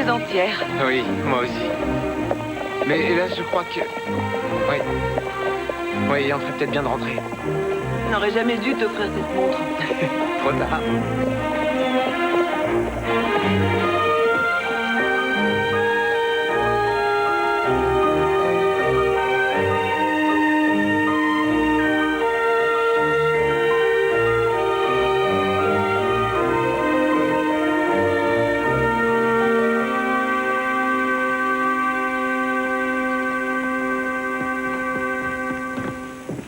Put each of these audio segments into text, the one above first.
journées entières. Oui, moi aussi. Mais là, je crois que... Oui. Oui, on ferait peut-être bien de rentrer. On n'aurait jamais dû t'offrir cette montre. Trop tard.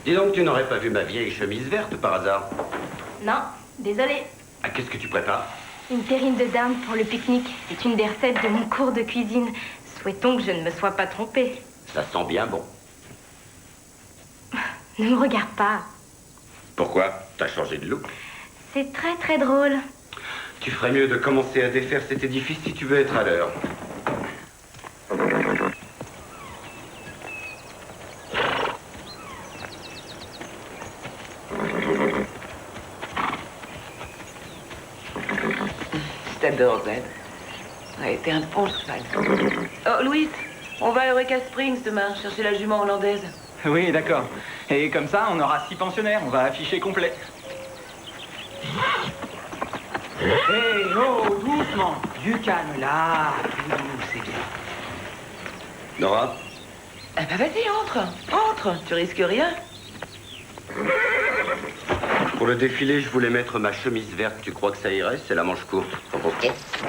Dis donc, tu n'aurais pas vu ma vieille chemise verte par hasard? Non, désolé. Ah, qu'est-ce que tu prépares? Une terrine de dinde pour le pique-nique. C'est une des recettes de mon cours de cuisine. Souhaitons que je ne me sois pas trompée. Ça sent bien bon. Ne me regarde pas. Pourquoi? T'as changé de look? C'est très très drôle. Tu ferais mieux de commencer à défaire cet édifice si tu veux être à l'heure. T'adores, Zed. Ouais, t'es un bon cheval. Oh, Louise, on va à Eureka Springs demain, chercher la jument hollandaise. Oui, d'accord. Et comme ça, on aura 6 pensionnaires. On va afficher complet. Hé, oh, doucement. Du calme, là. C'est bien. Nora? Ah bah vas-y, entre. Entre, tu risques rien. Pour le défilé, je voulais mettre ma chemise verte. Tu crois que ça irait? C'est la manche courte.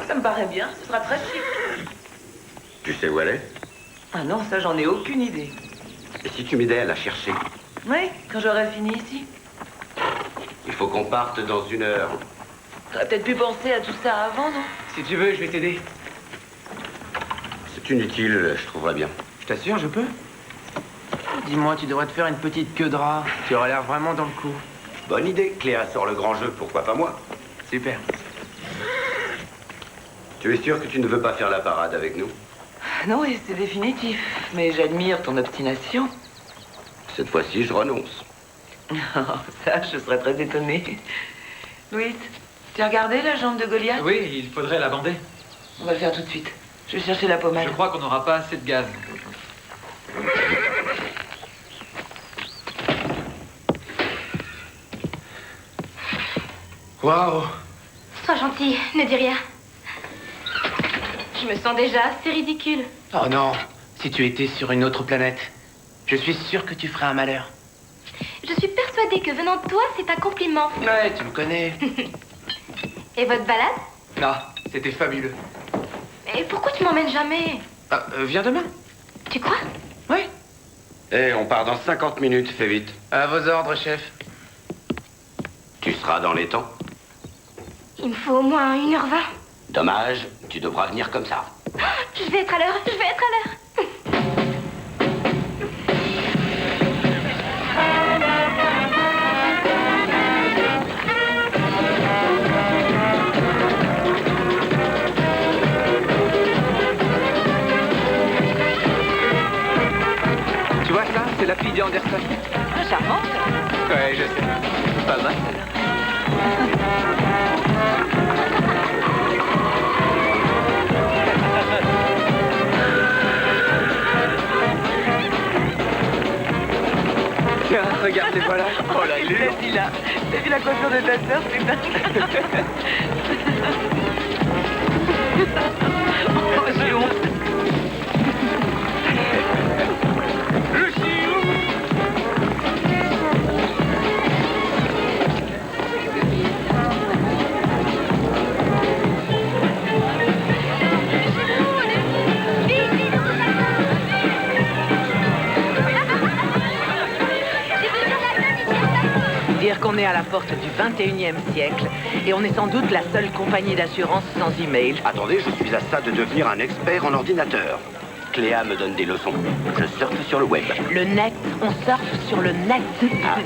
Ça me paraît bien, ce sera très chic. Tu sais où elle est? Ah non, ça j'en ai aucune idée. Et si tu m'aidais à la chercher? Oui, quand j'aurai fini ici. Il faut qu'on parte dans 1 heure. T'aurais peut-être pu penser à tout ça avant, non? Si tu veux, je vais t'aider. C'est inutile, je trouverai bien. Je t'assure, je peux. Dis-moi, tu devrais te faire une petite queue de rat. Tu aurais l'air vraiment dans le coup. Bonne idée. Cléa sort le grand jeu, pourquoi pas moi? Super. Tu es sûr que tu ne veux pas faire la parade avec nous? Non, et c'est définitif. Mais j'admire ton obstination. Cette fois-ci, je renonce. Ça, je serais très étonnée. Louise, tu as regardé la jambe de Goliath? Oui, il faudrait la bander. On va le faire tout de suite. Je vais chercher la pommade. Je crois qu'on n'aura pas assez de gaz. Waouh! Sois gentil, ne dis rien. Je me sens déjà assez ridicule. Oh non, si tu étais sur une autre planète, je suis sûr que tu ferais un malheur. Je suis persuadée que venant de toi, c'est un compliment. Ouais, tu me connais. Et votre balade? Ah, c'était fabuleux. Et pourquoi tu m'emmènes jamais? Ah, viens demain. Tu crois? Oui. Eh, on part dans 50 minutes, fais vite. À vos ordres, chef. Tu seras dans les temps. Il me faut au moins 1h20. Dommage, tu devras venir comme ça. Je vais être à l'heure, je vais être à l'heure. Tu vois ça? C'est la fille d'Anderson. Ah, charmante. Ouais, je sais. Pas mal. Tiens, regarde les voilà. Oh la lune. T'as vu la coiffure de ta sœur, c'est dingue. Oh, j'ai honte. Dire qu'on est à la porte du 21e siècle et on est sans doute la seule compagnie d'assurance sans email. Attendez, je suis à ça de devenir un expert en ordinateur. Cléa me donne des leçons. Je surfe sur le web. Le net, on surfe sur le net. Ah.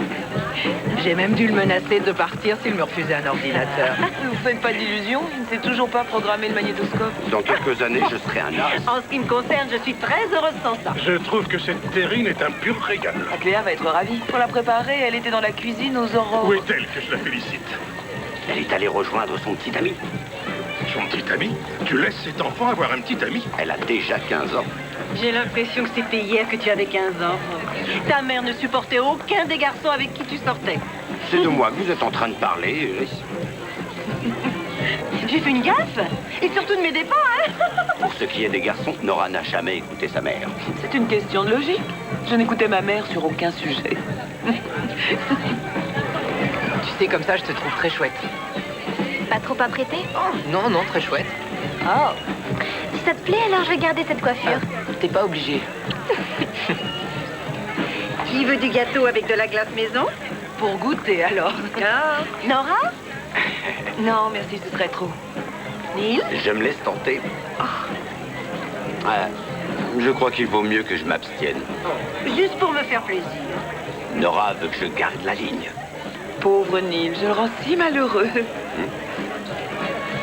J'ai même dû le menacer de partir s'il me refusait un ordinateur. Vous faites pas d'illusions, il ne sait toujours pas programmer le magnétoscope. Dans quelques années, je serai un as. En ce qui me concerne, je suis très heureuse sans ça. Je trouve que cette terrine est un pur régal. La Cléa va être ravie. Pour la préparer, elle était dans la cuisine aux aurores. Où est-elle que je la félicite? Elle est allée rejoindre son petit ami. Son petit ami? Tu laisses cet enfant avoir un petit ami? Elle a déjà 15 ans. J'ai l'impression que c'était hier que tu avais 15 ans. Ta mère ne supportait aucun des garçons avec qui tu sortais. C'est de moi que vous êtes en train de parler. J'ai fait une gaffe. Et surtout ne m'aidez pas, hein. Pour ce qui est des garçons, Nora n'a jamais écouté sa mère. C'est une question de logique. Je n'écoutais ma mère sur aucun sujet. Tu sais, comme ça, je te trouve très chouette. Pas trop apprêté? Oh, non, non, très chouette. Oh. Si ça te plaît, alors je vais garder cette coiffure. T'es pas obligé. Qui veut du gâteau avec de la glace maison? Pour goûter, alors. Ah. Nora? Non, merci, ce serait trop. Neil? Je me laisse tenter. Je crois qu'il vaut mieux que je m'abstienne. Juste pour me faire plaisir. Nora veut que je garde la ligne. Pauvre Neil, je le rends si malheureux.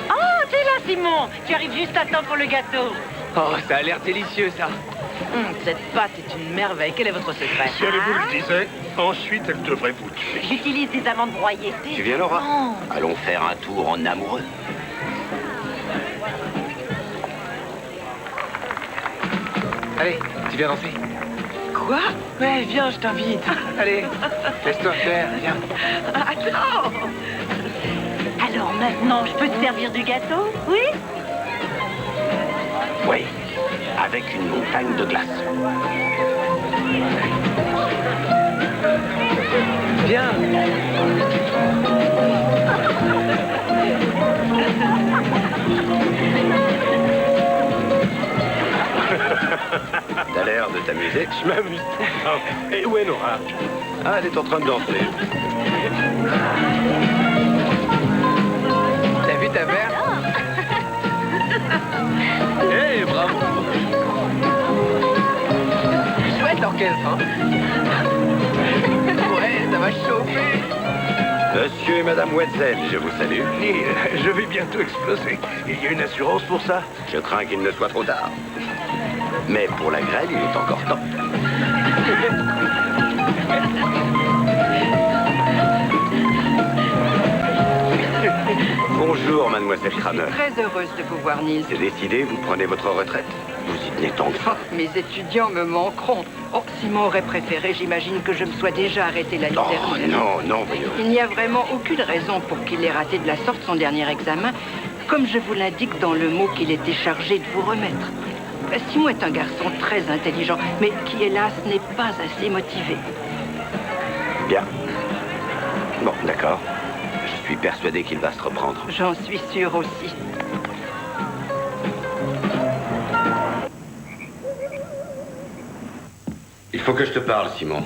Oh, t'es là, Simon. Tu arrives juste à temps pour le gâteau. Oh, ça a l'air délicieux, ça. Cette pâte est une merveille. Quel est votre secret? Si elle vous le disait, ensuite elle devrait vous tuer. J'utilise des amandes broyées. Tu viens, Nora? Allons faire un tour en amoureux. Allez, tu viens danser. Quoi? Ouais, viens, je t'invite. Allez, laisse-toi faire, viens. Attends! Alors maintenant, je peux te servir du gâteau? Oui? Oui, avec une montagne de glace. Viens. T'as l'air de t'amuser. Je m'amuse. Et où est Nora? Ah, elle est en train de danser. T'as vu ta mère? Eh, bravo! Chouette l'orchestre, hein? Ouais, ça va chauffer. Monsieur et Madame Wetzel, je vous salue. Neil, je vais bientôt exploser. Il y a une assurance pour ça? Je crains qu'il ne soit trop tard. Mais pour la grêle, il est encore temps. Bonjour, Mademoiselle Kramer. Très heureuse de vous voir, Nils. C'est décidé, vous prenez votre retraite. Vous y tenez tant que ça. Mes étudiants me manqueront. Oh, Simon aurait préféré, j'imagine que je me sois déjà arrêté l'année Oh, dernière. non, non, voyons. Il n'y a vraiment aucune raison pour qu'il ait raté de la sorte son dernier examen, comme je vous l'indique dans le mot qu'il était chargé de vous remettre. Simon est un garçon très intelligent, mais qui, hélas, n'est pas assez motivé. Bien. Bon, d'accord. Je suis persuadé qu'il va se reprendre. J'en suis sûre aussi. Il faut que je te parle, Simon.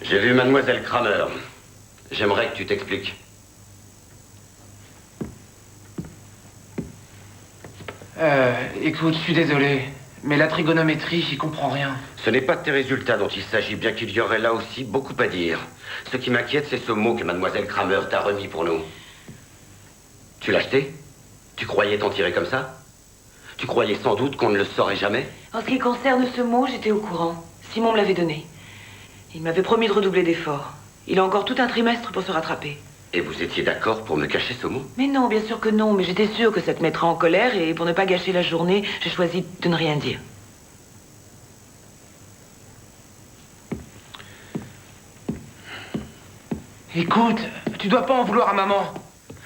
J'ai vu Mademoiselle Kramer. J'aimerais que tu t'expliques. Écoute, je suis désolé, mais la trigonométrie, j'y comprends rien. Ce n'est pas de tes résultats dont il s'agit, bien qu'il y aurait là aussi beaucoup à dire. Ce qui m'inquiète, c'est ce mot que Mademoiselle Kramer t'a remis pour nous. Tu l'as acheté? Tu croyais t'en tirer comme ça? Tu croyais sans doute qu'on ne le saurait jamais? En ce qui concerne ce mot, j'étais au courant. Simon me l'avait donné. Il m'avait promis de redoubler d'efforts. Il a encore tout un trimestre pour se rattraper. Et vous étiez d'accord pour me cacher ce mot? Mais non, bien sûr que non, mais j'étais sûre que ça te mettrait en colère et pour ne pas gâcher la journée, j'ai choisi de ne rien dire. Écoute, tu dois pas en vouloir à maman.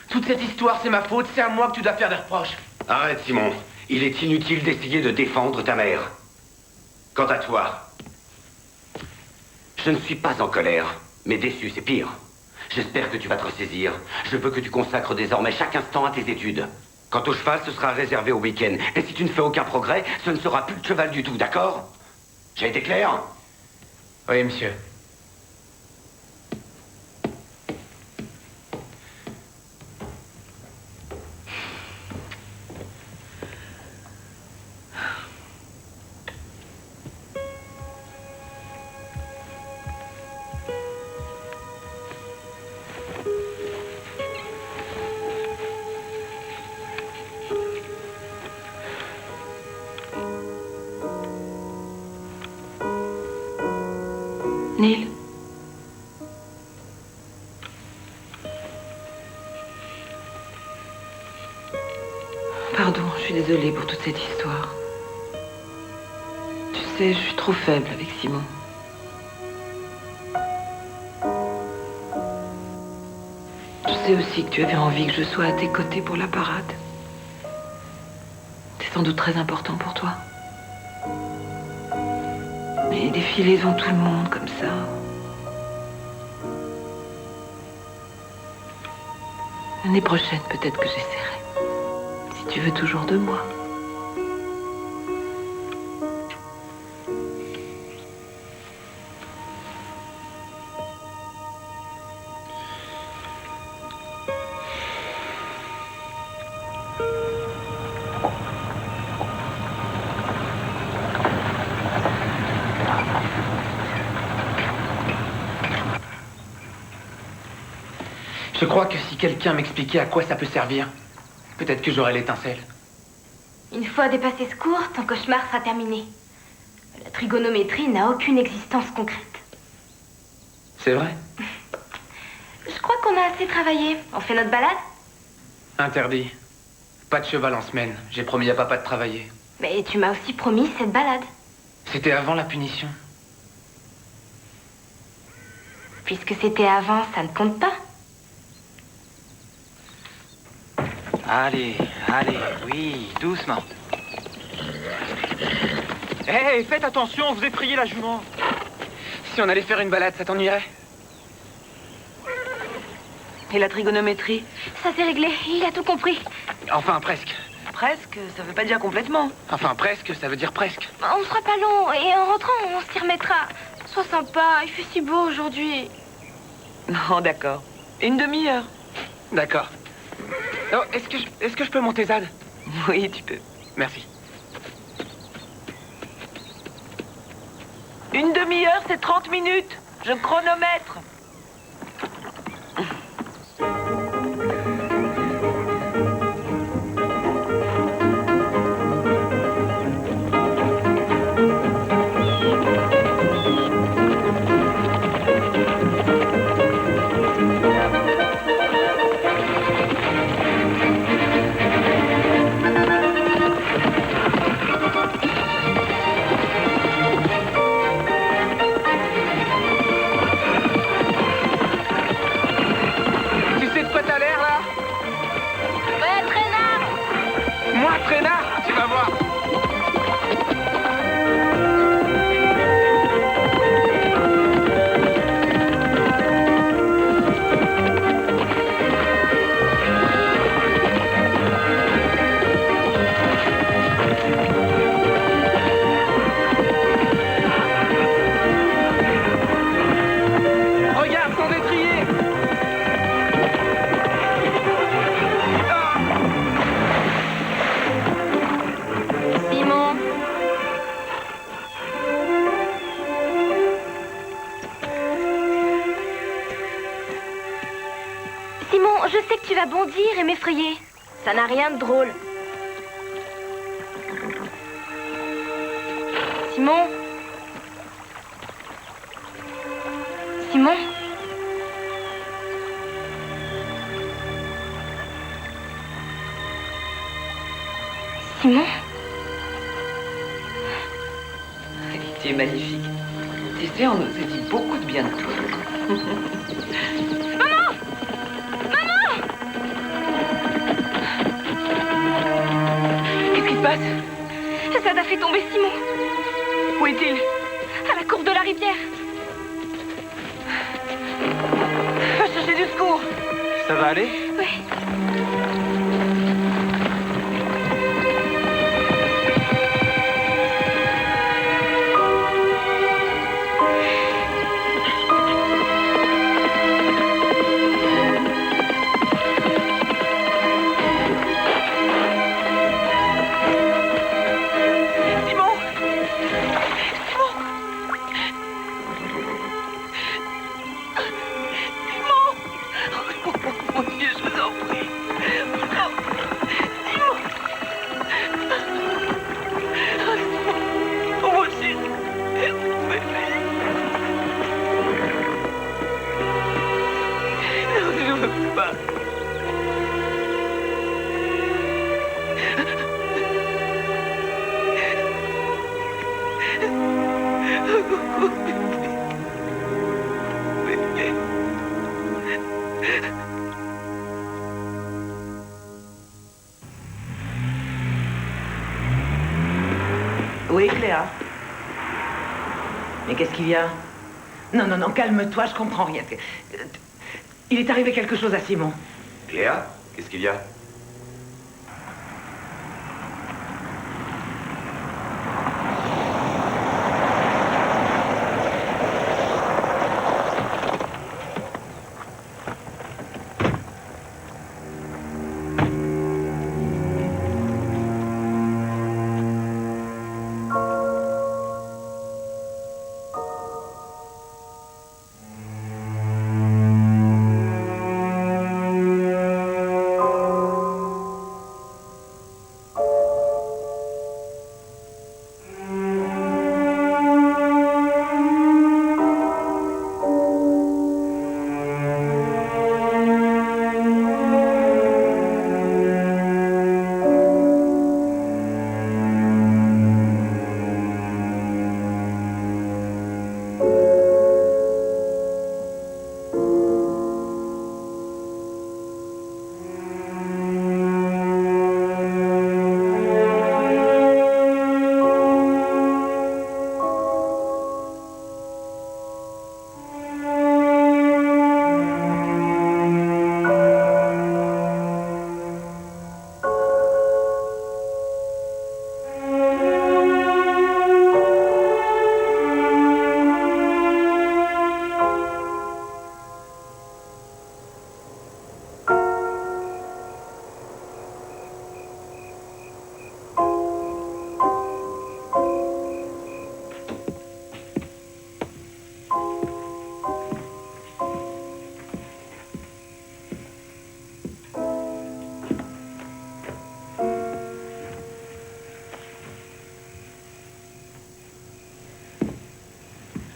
Toute cette histoire, c'est ma faute, c'est à moi que tu dois faire des reproches. Arrête, Simon. Il est inutile d'essayer de défendre ta mère. Quant à toi, je ne suis pas en colère, mais déçu, c'est pire. J'espère que tu vas te ressaisir. Je veux que tu consacres désormais chaque instant à tes études. Quant au cheval, ce sera réservé au week-end. Et si tu ne fais aucun progrès, ce ne sera plus de cheval du tout, d'accord? J'ai été clair? Oui, monsieur. Neil. Pardon, je suis désolée pour toute cette histoire. Tu sais, je suis trop faible avec Simon. Je sais aussi que tu avais envie que je sois à tes côtés pour la parade. C'est sans doute très important pour toi. Mais défiler devant tout le monde comme ça... L'année prochaine, peut-être que j'essaierai. Si tu veux toujours de moi. Je crois que si quelqu'un m'expliquait à quoi ça peut servir, peut-être que j'aurais l'étincelle. Une fois dépassé ce cours, ton cauchemar sera terminé. La trigonométrie n'a aucune existence concrète. C'est vrai? Je crois qu'on a assez travaillé. On fait notre balade? Interdit. Pas de cheval en semaine. J'ai promis à papa de travailler. Mais tu m'as aussi promis cette balade. C'était avant la punition. Puisque c'était avant, ça ne compte pas. Allez, allez, oui, doucement. Hé, faites attention, vous effrayez la jument. Si on allait faire une balade, ça t'ennuierait? Et la trigonométrie? Ça s'est réglé, il a tout compris. Enfin, presque. Presque, ça veut pas dire complètement. Enfin, presque, ça veut dire presque. On sera pas long, et en rentrant, on s'y remettra. Sois sympa, il fait si beau aujourd'hui. Non, d'accord. Une demi-heure. D'accord. Oh, est-ce que je peux monter ZAD? Oui, tu peux. Merci. Une demi-heure, c'est 30 minutes. Je chronomètre. Tu sais de quoi t'as l'air, là? Ouais, traînard! Moi, traînard? Tu vas voir. Regarde son étrier. Simon. Simon, je sais que tu vas bondir et m'effrayer. Ça n'a rien de drôle. Simon. Simon. Simon. Tu es magnifique. Tu sais, on nous a dit beaucoup de bien de toi. Qu'est-ce qui se passe? Ça t'a fait tomber Simon. Où est-il? À la cour de la rivière. Va chercher du secours. Ça va aller? Oui. Simon! Simon! Simon! Oh, mon Dieu, je vous en prie. Oui, Cléa. Mais qu'est-ce qu'il y a? Non, non, non, calme-toi, je comprends rien. Il est arrivé quelque chose à Simon. Cléa, qu'est-ce qu'il y a?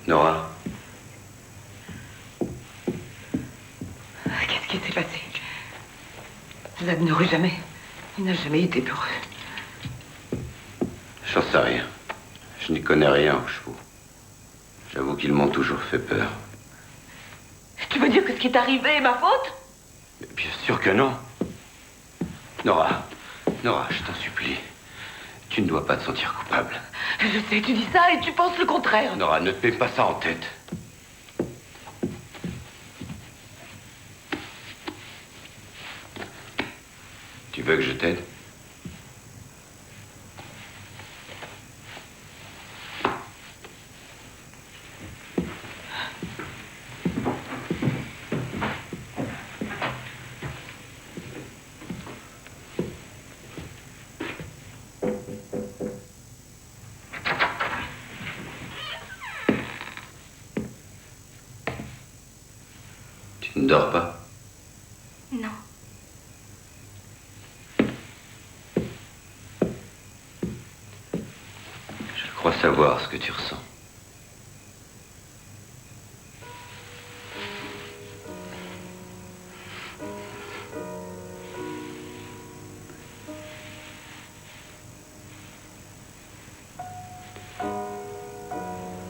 Nora. Qu'est-ce qui s'est passé? Vlad n'aurait jamais... Il n'a jamais été peureux. J'en sais rien. Je n'y connais rien aux chevaux. J'avoue qu'ils m'ont toujours fait peur. Tu veux dire que ce qui est arrivé est ma faute? Mais bien sûr que non. Nora, je t'en supplie. Tu ne dois pas te sentir coupable. Je sais, tu dis ça et tu penses le contraire. Nora, ne te mets pas ça en tête. Tu veux que je t'aide? Tu ne dors pas? Non. Je crois savoir ce que tu ressens.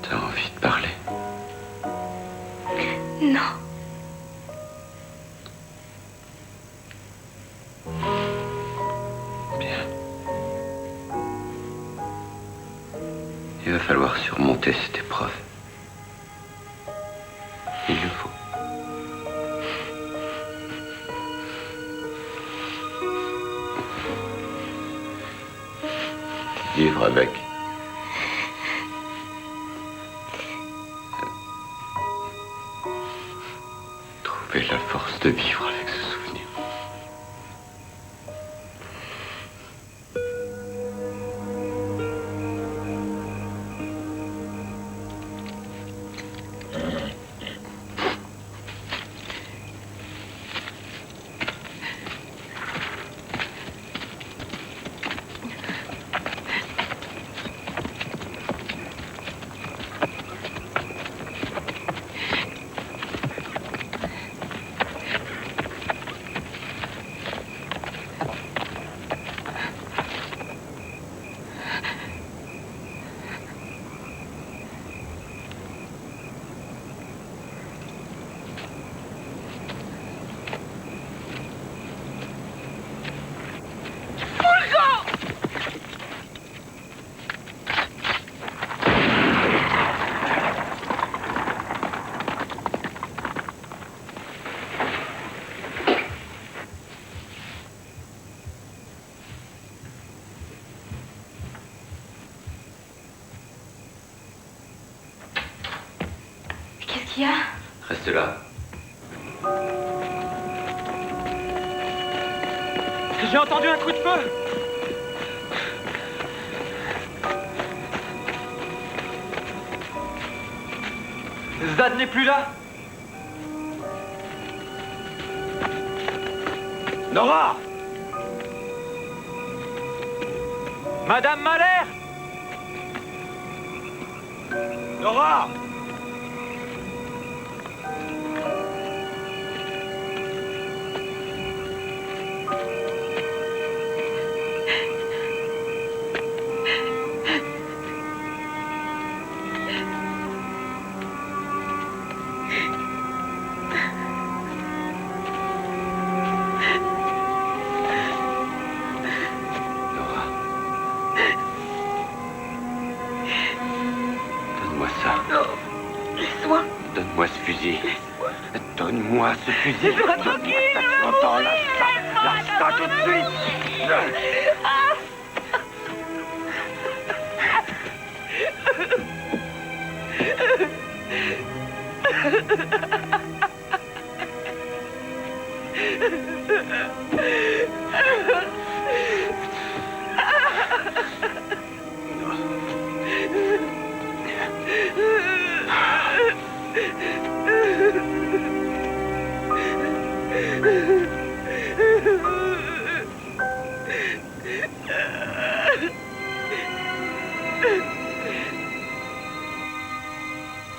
T'as envie de parler? Non. Bien. Il va falloir surmonter cette épreuve. Il le faut. Vivre avec. Trouver la force de vivre avec ce souvenir. Qu'est-ce qu'il y a? Reste là. J'ai entendu un coup de feu. Zad n'est plus là. Nora! Madame Mahler! Nora! Donne-moi ça. Non, laisse-moi. Donne-moi ce fusil. Donne-moi ce fusil. Laisse-moi tranquille. Tu entends? Lâche ça tout de suite.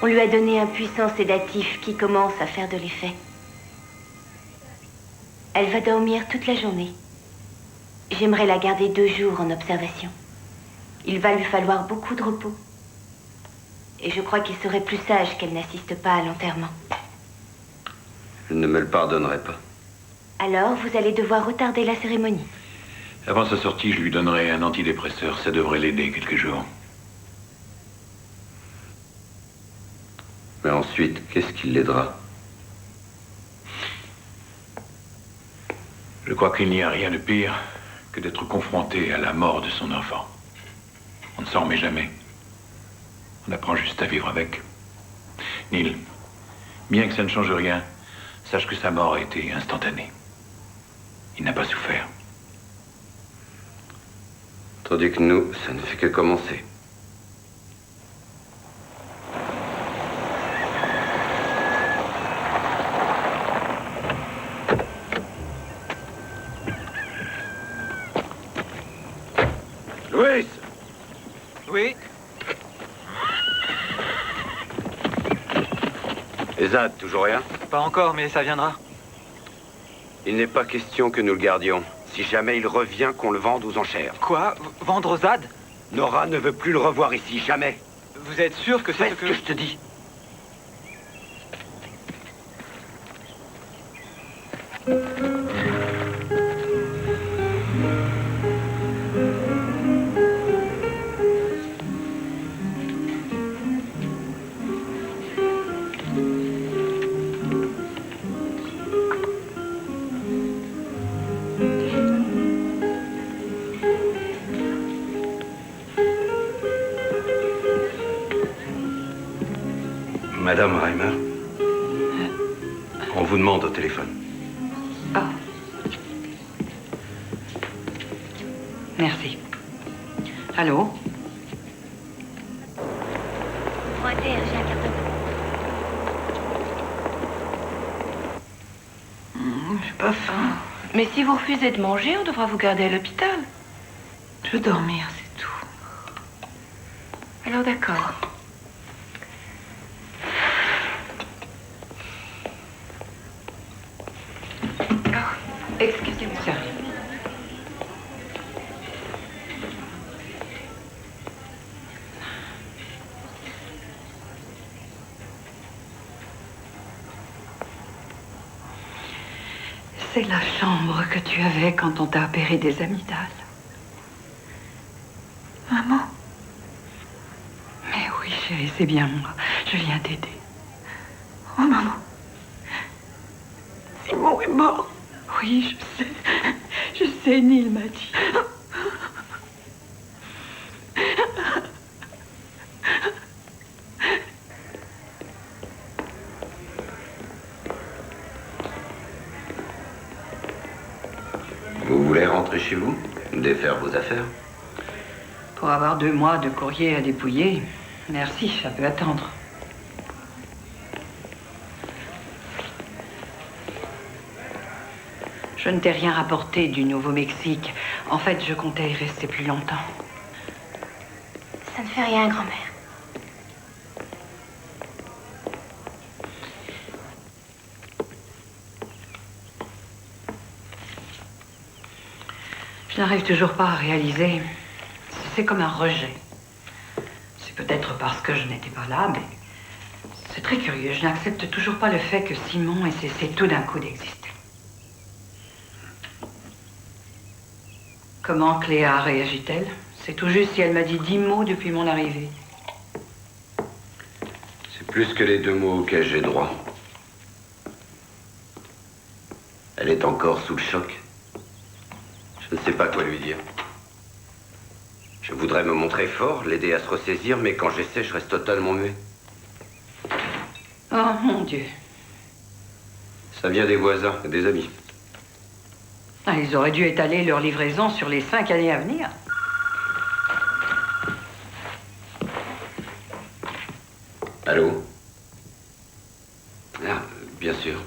On lui a donné un puissant sédatif qui commence à faire de l'effet. Elle va dormir toute la journée. J'aimerais la garder 2 jours en observation. Il va lui falloir beaucoup de repos. Et je crois qu'il serait plus sage qu'elle n'assiste pas à l'enterrement. Je ne me le pardonnerai pas. Alors, vous allez devoir retarder la cérémonie. Avant sa sortie, je lui donnerai un antidépresseur. Ça devrait l'aider quelques jours. Mais ensuite, qu'est-ce qui l'aidera? Je crois qu'il n'y a rien de pire que d'être confronté à la mort de son enfant. On ne s'en remet jamais. On apprend juste à vivre avec. Neil, bien que ça ne change rien, sache que sa mort a été instantanée. Il n'a pas souffert. Tandis que nous, ça ne fait que commencer. Louis! Oui. Et Zad, toujours rien? Pas encore, mais ça viendra. Il n'est pas question que nous le gardions. Si jamais il revient, qu'on le vende aux enchères. Quoi? Vendre Zad? Nora ne veut plus le revoir ici, jamais. Vous êtes sûr que c'est Fais ce que je te dis. Madame Reimer, on vous demande au téléphone. Oh. Merci. Allô? Prends un thé, j'ai un carton. J'ai pas faim. Mais si vous refusez de manger, on devra vous garder à l'hôpital. Je veux dormir, c'est tout. Alors d'accord. Excusez-moi. C'est rien. C'est la chambre que tu avais quand on t'a opéré des amygdales. Maman? Mais oui, chérie, c'est bien moi. Je viens t'aider. Oh, maman. Simon est mort. Oui, je sais. Je sais, Neil m'a dit. rentrer chez vous? Défaire vos affaires? Pour avoir 2 mois de courrier à dépouiller, merci, ça peut attendre. Je ne t'ai rien rapporté du Nouveau-Mexique. En fait, je comptais y rester plus longtemps. Ça ne fait rien, grand-mère. Je n'arrive toujours pas à réaliser. C'est comme un rejet. C'est peut-être parce que je n'étais pas là, mais c'est très curieux. Je n'accepte toujours pas le fait que Simon ait cessé tout d'un coup d'exister. Comment Cléa réagit-elle? C'est tout juste si elle m'a dit 10 mots depuis mon arrivée. C'est plus que les 2 mots auxquels j'ai droit. Elle est encore sous le choc. Je ne sais pas quoi lui dire. Je voudrais me montrer fort, l'aider à se ressaisir, mais quand j'essaie, je reste totalement muet. Oh, mon Dieu. Ça vient des voisins et des amis. Ah, ils auraient dû étaler leur livraison sur les 5 années à venir. Allô? Ah, bien sûr.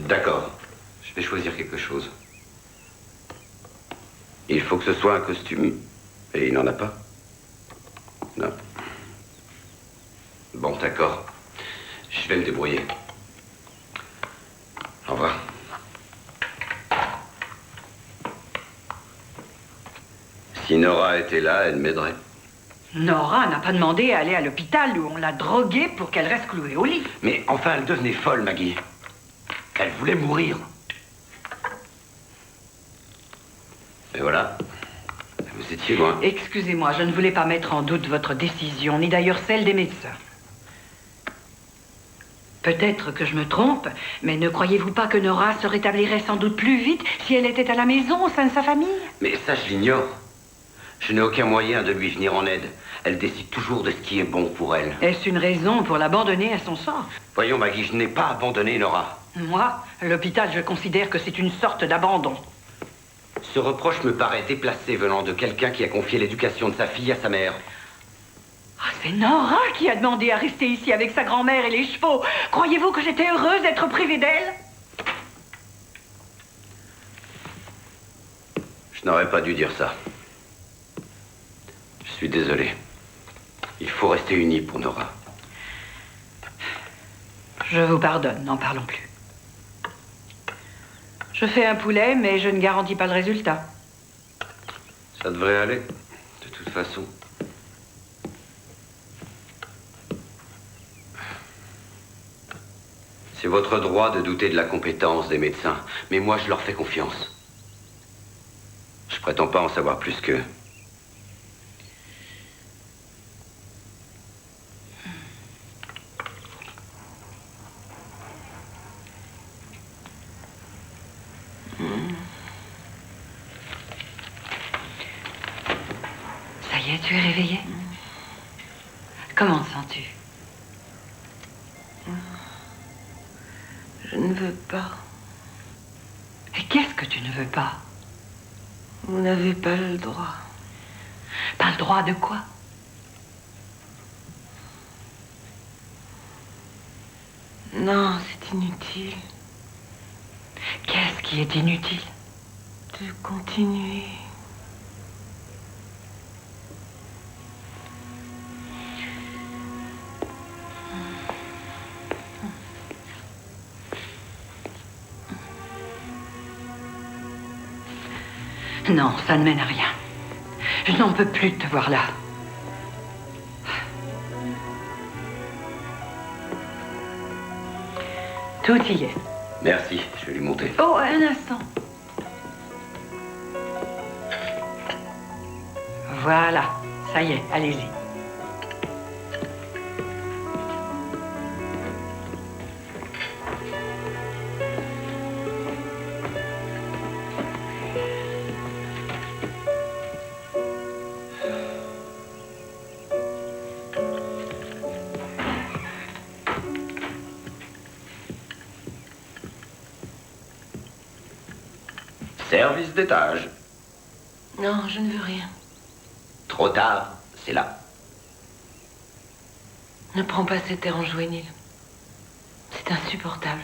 D'accord. Je vais choisir quelque chose. Il faut que ce soit un costume. Et il n'en a pas. Non. Bon, d'accord. Je vais me débrouiller. Au revoir. Si Nora était là, elle m'aiderait. Nora n'a pas demandé à aller à l'hôpital où on l'a droguée pour qu'elle reste clouée au lit. Mais enfin, elle devenait folle, Maggie. Elle voulait mourir. Et voilà. Vous étiez loin. Excusez-moi, je ne voulais pas mettre en doute votre décision, ni d'ailleurs celle des médecins. Peut-être que je me trompe, mais ne croyez-vous pas que Nora se rétablirait sans doute plus vite si elle était à la maison au sein de sa famille? Mais ça, je l'ignore. Je n'ai aucun moyen de lui venir en aide. Elle décide toujours de ce qui est bon pour elle. Est-ce une raison pour l'abandonner à son sort? Voyons, Maggie, je n'ai pas abandonné Nora. Moi, l'hôpital, je considère que c'est une sorte d'abandon. Ce reproche me paraît déplacé venant de quelqu'un qui a confié l'éducation de sa fille à sa mère. Ah, c'est Nora qui a demandé à rester ici avec sa grand-mère et les chevaux. Croyez-vous que j'étais heureuse d'être privée d'elle? Je n'aurais pas dû dire ça. Je suis désolé. Il faut rester unis pour Nora. Je vous pardonne, n'en parlons plus. Je fais un poulet, mais je ne garantis pas le résultat. Ça devrait aller, de toute façon. C'est votre droit de douter de la compétence des médecins, mais moi je leur fais confiance. Je prétends pas en savoir plus qu'eux. Ça y est, tu es réveillée? Comment te sens-tu? Je ne veux pas. Et qu'est-ce que tu ne veux pas? Vous n'avez pas le droit. Pas le droit de quoi? Non, c'est inutile Qu'est-ce qui est inutile? de continuer. Non, ça ne mène à rien. Je n'en peux plus de te voir là. Tout y est. Merci, je vais lui monter. Oh, un instant. Voilà, ça y est, allez-y. Service d'étage. Non, je ne veux rien. Trop tard, c'est là. Ne prends pas cet air enjoué, Neil. C'est insupportable.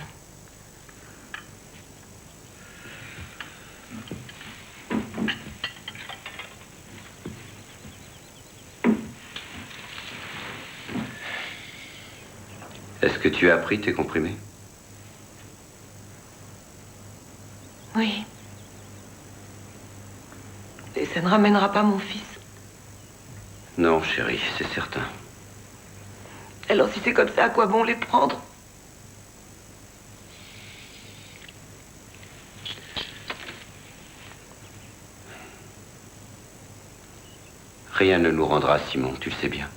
Est-ce que tu as pris tes comprimés? Oui. Et ça ne ramènera pas mon fils. Non, chérie, c'est certain. Alors si c'est comme ça, à quoi bon les prendre? Rien ne nous rendra Simon, tu le sais bien.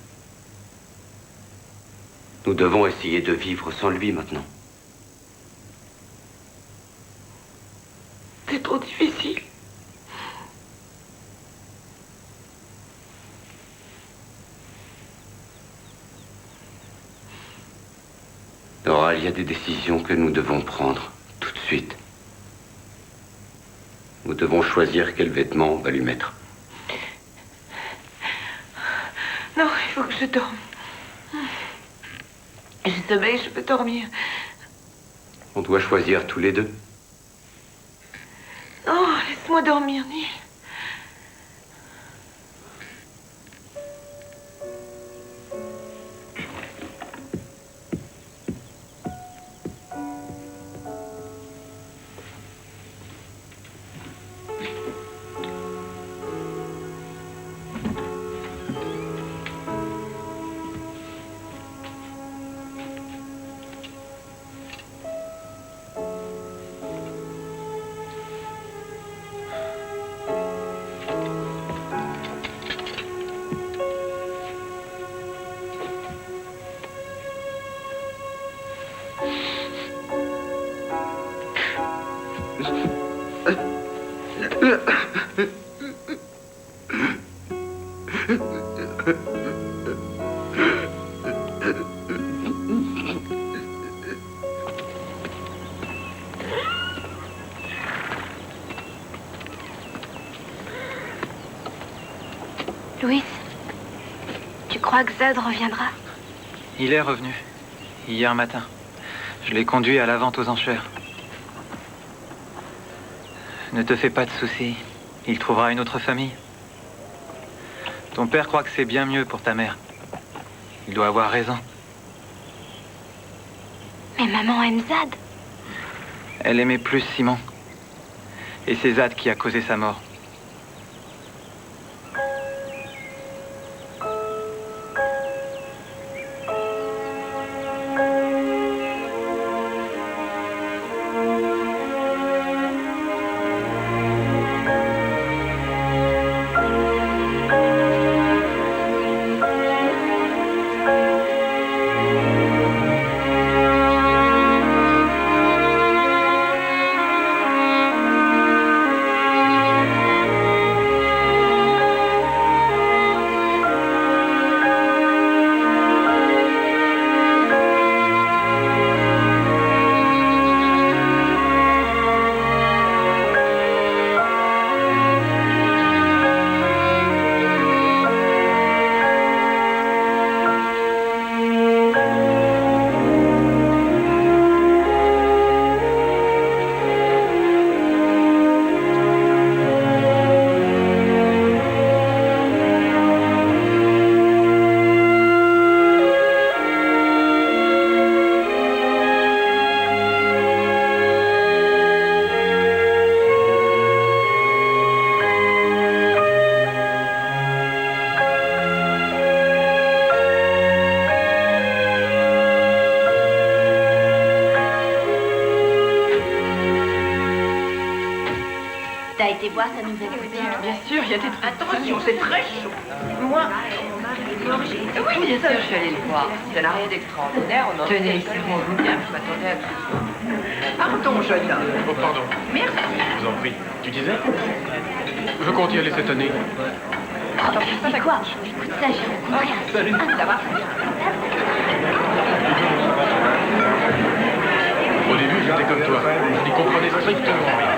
Nous devons essayer de vivre sans lui maintenant. C'est trop difficile. Nora, il y a des décisions que nous devons prendre tout de suite. Nous devons choisir quel vêtement on va lui mettre. Non, il faut que je dorme. J'ai sommeil, je peux dormir. On doit choisir tous les deux. Non, laisse-moi dormir, Neil. Louis, tu crois que Zad reviendra? Il est revenu. Hier matin. Je l'ai conduit à la vente aux enchères. Ne te fais pas de soucis. Il trouvera une autre famille. Ton père croit que c'est bien mieux pour ta mère. Il doit avoir raison. Mais maman aime Zad. Elle aimait plus Simon. Et c'est Zad qui a causé sa mort. T'as été voir sa nouvelle boutique? Bien sûr, il y a des trucs. Attention, c'est très chaud. Moi. Oui, bien sûr, je suis allée le voir. Ça n'a rien d'extraordinaire. Tenez, servez-vous bien, je m'attendais à tout. Pardon, jeune homme. Oh, pardon. Merci. Je vous en prie. Tu disais? Je compte y aller cette année. Oh, tu sais quoi? Écoute ça, j'ai rencontré un... Salut. Ça va? Au début, j'étais comme toi. Je n'y comprenais strictement rien.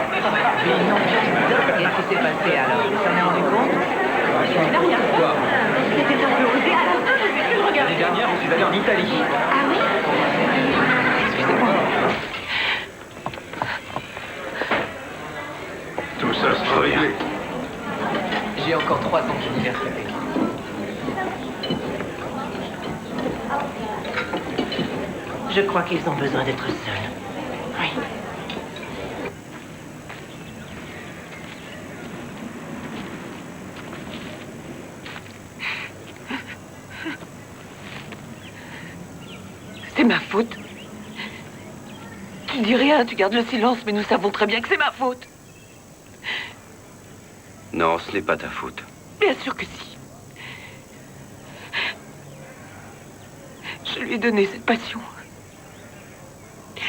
Mais une ambiance dingue. Qu'est-ce qui s'est passé alors? Il s'en est rendu compte? Il n'a rien fait. C'était un peu osé. Alors, je vais plus le regarder. L'année dernière, je suis allé en Italie. Ah oui? Excusez-moi. Tout ça sera réglé. J'ai encore 3 ans d'anniversaire. Je crois qu'ils ont besoin d'être seuls. Oui. C'est ma faute. Tu dis rien, tu gardes le silence, mais nous savons très bien que c'est ma faute. Non, ce n'est pas ta faute. Bien sûr que si. Je lui ai donné cette passion.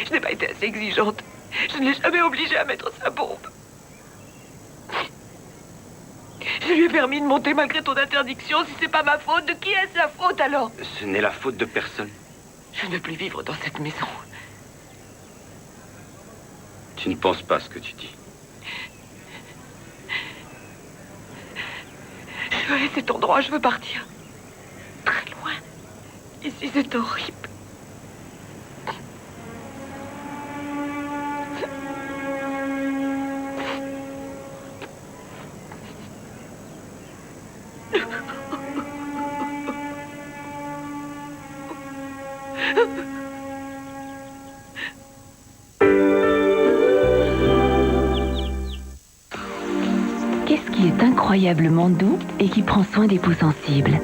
Je n'ai pas été assez exigeante. Je ne l'ai jamais obligée à mettre sa bombe. Je lui ai permis de monter malgré ton interdiction. Si c'est pas ma faute, de qui est-ce la faute alors? Ce n'est la faute de personne. Je ne veux plus vivre dans cette maison. Tu ne penses pas ce que tu dis. Je veux cet endroit, je veux partir. Très loin. Ici, c'est horrible. Qu'est-ce qui est incroyablement doux et qui prend soin des peaux sensibles?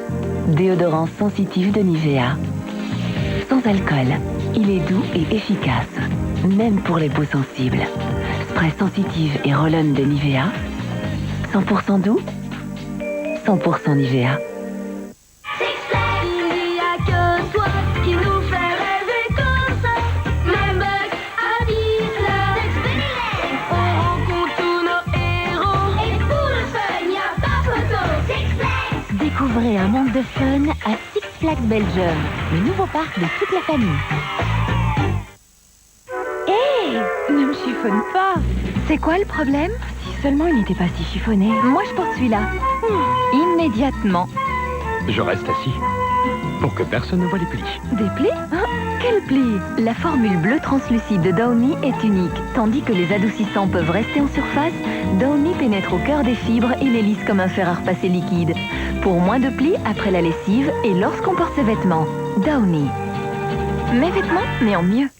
Déodorant sensitif de Nivea. Sans alcool, il est doux et efficace, même pour les peaux sensibles. Spray sensitive et roll-on de Nivea. 100% doux, 100% Nivea. Il n'y a que toi qui nous fait rêver comme ça. Même Bugs à Disneyland. On rencontre tous nos héros. Et pour le fun, il n'y a pas photo. Six Flags. Découvrez un monde de fun à Six Flags Belgium, le nouveau parc de toute la famille. Hé, ne me chiffonne pas. C'est quoi le problème? Si seulement il n'était pas si chiffonné. Moi, je porte celui-là. Immédiatement. Je reste assis pour que personne ne voit les plis. Des plis? Hein? Quels plis? La formule bleue translucide de Downy est unique. Tandis que les adoucissants peuvent rester en surface, Downy pénètre au cœur des fibres et les lisse comme un fer à repasser liquide. Pour moins de plis après la lessive et lorsqu'on porte ses vêtements. Downy. Mes vêtements, mais en mieux.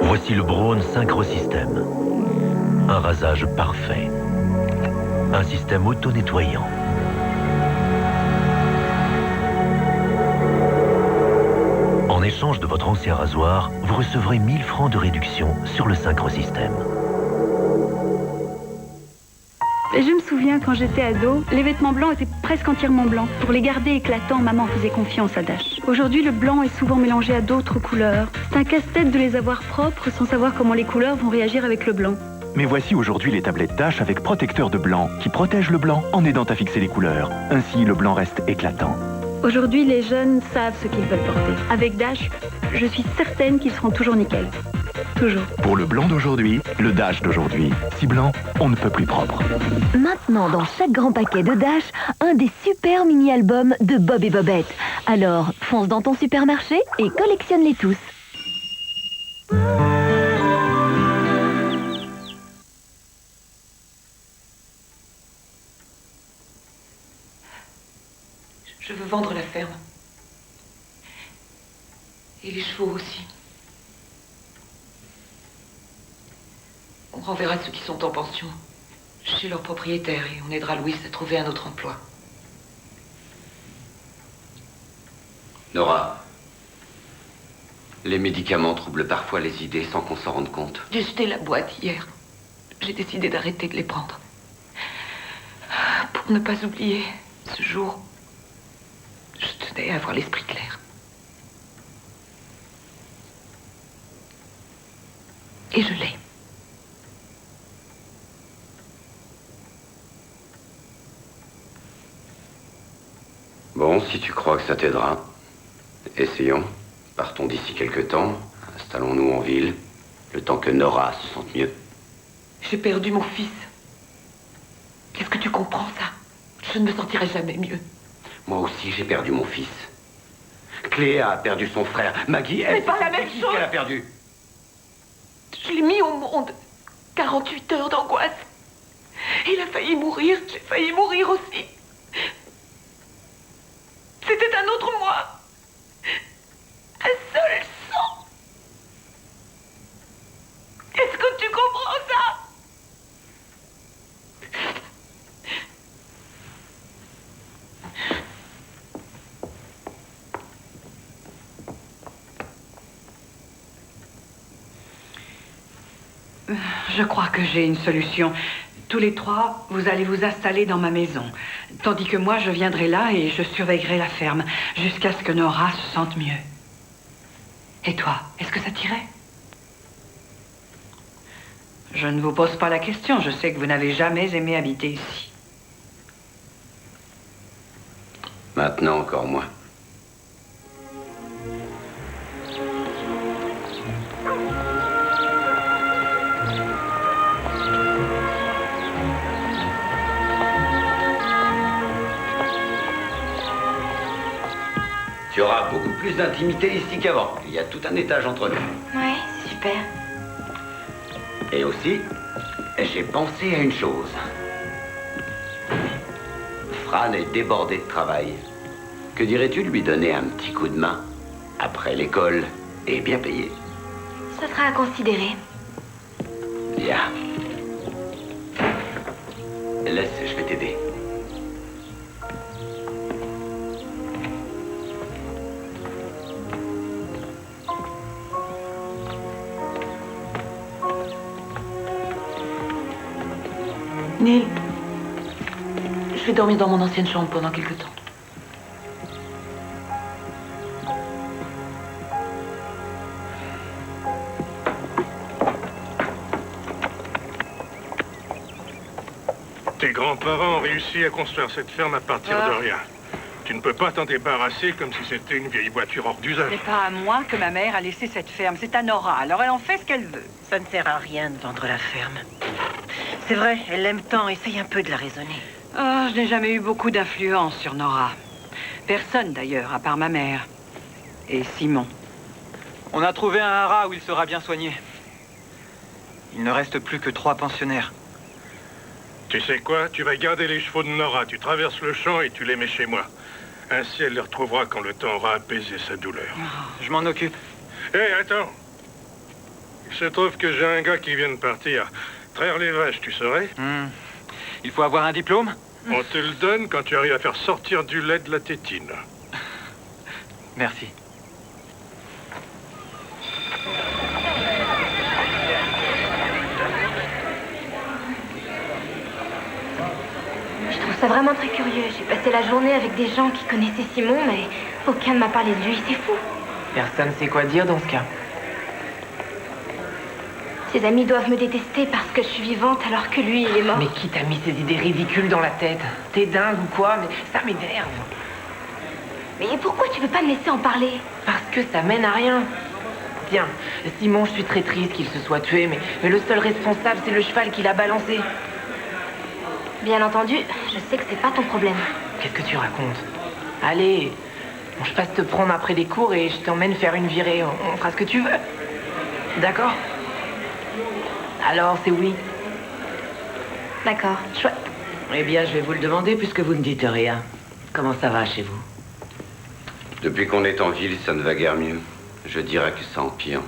Voici le Braun Synchrosystème. Un rasage parfait. Un système auto-nettoyant. En échange de votre ancien rasoir, vous recevrez 1000 francs de réduction sur le Synchrosystème. Je me souviens quand j'étais ado, les vêtements blancs étaient presque entièrement blancs. Pour les garder éclatants, maman faisait confiance à Dash. Aujourd'hui, le blanc est souvent mélangé à d'autres couleurs. C'est un casse-tête de les avoir propres sans savoir comment les couleurs vont réagir avec le blanc. Mais voici aujourd'hui les tablettes Dash avec protecteur de blanc qui protège le blanc en aidant à fixer les couleurs. Ainsi, le blanc reste éclatant. Aujourd'hui, les jeunes savent ce qu'ils veulent porter. Avec Dash, je suis certaine qu'ils seront toujours nickel. Toujours. Pour le blanc d'aujourd'hui, le Dash d'aujourd'hui. Si blanc, on ne peut plus propre. Maintenant, dans chaque grand paquet de Dash, un des super mini-albums de Bob et Bobette. Alors, fonce dans ton supermarché et collectionne-les tous. Je veux vendre la ferme. Et les chevaux aussi. On renverra ceux qui sont en pension chez leur propriétaire et on aidera Louis à trouver un autre emploi. Nora, les médicaments troublent parfois les idées sans qu'on s'en rende compte. J'ai jeté la boîte hier. J'ai décidé d'arrêter de les prendre. Pour ne pas oublier ce jour. Je restait à avoir l'esprit clair. Et je l'ai. Bon, si tu crois que ça t'aidera, essayons. Partons d'ici quelque temps. Installons-nous en ville, le temps que Nora se sente mieux. J'ai perdu mon fils. Est-ce que tu comprends ça? Je ne me sentirai jamais mieux. Moi aussi, j'ai perdu mon fils. Cléa a perdu son frère. Maggie, elle... C'est pas la même chose. Qu'elle a perdu. Je l'ai mis au monde. 48 heures d'angoisse. Il a failli mourir. J'ai failli mourir aussi. C'était un autre moi. Un seul sang. Est-ce que tu comprends ça? Je crois que j'ai une solution. Tous les trois, vous allez vous installer dans ma maison. Tandis que moi, je viendrai là et je surveillerai la ferme jusqu'à ce que Nora se sente mieux. Et toi, est-ce que ça t'irait? Je ne vous pose pas la question. Je sais que vous n'avez jamais aimé habiter ici. Maintenant, encore moins. Tu auras beaucoup plus d'intimité ici qu'avant. Il y a tout un étage entre nous. Ouais, super. Et aussi, j'ai pensé à une chose. Fran est débordé de travail. Que dirais-tu de lui donner un petit coup de main après l'école et bien payé? Ce sera à considérer. Bien. Laisse, je vais t'aider. Neil, je vais dormir dans mon ancienne chambre pendant quelque temps. Tes grands-parents ont réussi à construire cette ferme à partir de rien. Tu ne peux pas t'en débarrasser comme si c'était une vieille voiture hors d'usage. C'est pas à moi que ma mère a laissé cette ferme, c'est à Nora. Alors elle en fait ce qu'elle veut. Ça ne sert à rien de vendre la ferme. C'est vrai, elle l'aime tant, essaye un peu de la raisonner. Ah, je n'ai jamais eu beaucoup d'influence sur Nora. Personne d'ailleurs, à part ma mère. Et Simon. On a trouvé un haras où il sera bien soigné. Il ne reste plus que 3 pensionnaires. Tu sais quoi? Tu vas garder les chevaux de Nora, tu traverses le champ et tu les mets chez moi. Ainsi, elle les retrouvera quand le temps aura apaisé sa douleur. Je m'en occupe. Hé, attends. Il se trouve que j'ai un gars qui vient de partir. Traire les vaches, tu saurais? Il faut avoir un diplôme? On te le donne quand tu arrives à faire sortir du lait de la tétine. Merci. Je trouve ça vraiment très curieux. J'ai passé la journée avec des gens qui connaissaient Simon, mais aucun ne m'a parlé de lui. C'est fou. Personne ne sait quoi dire dans ce cas. Ses amis doivent me détester parce que je suis vivante alors que lui, il est mort. Mais qui t'a mis ces idées ridicules dans la tête? T'es dingue ou quoi? Mais ça m'énerve. Mais pourquoi tu veux pas me laisser en parler? Parce que ça mène à rien. Tiens, Simon, je suis très triste qu'il se soit tué, mais le seul responsable, c'est le cheval qu'il a balancé. Bien entendu, je sais que c'est pas ton problème. Qu'est-ce que tu racontes? Allez, je passe te prendre après les cours et je t'emmène faire une virée. On fera ce que tu veux. D'accord? Alors, c'est oui. D'accord, chouette. Eh bien, je vais vous le demander puisque vous ne dites rien. Comment ça va chez vous? Depuis qu'on est en ville, ça ne va guère mieux. Je dirais que ça empire.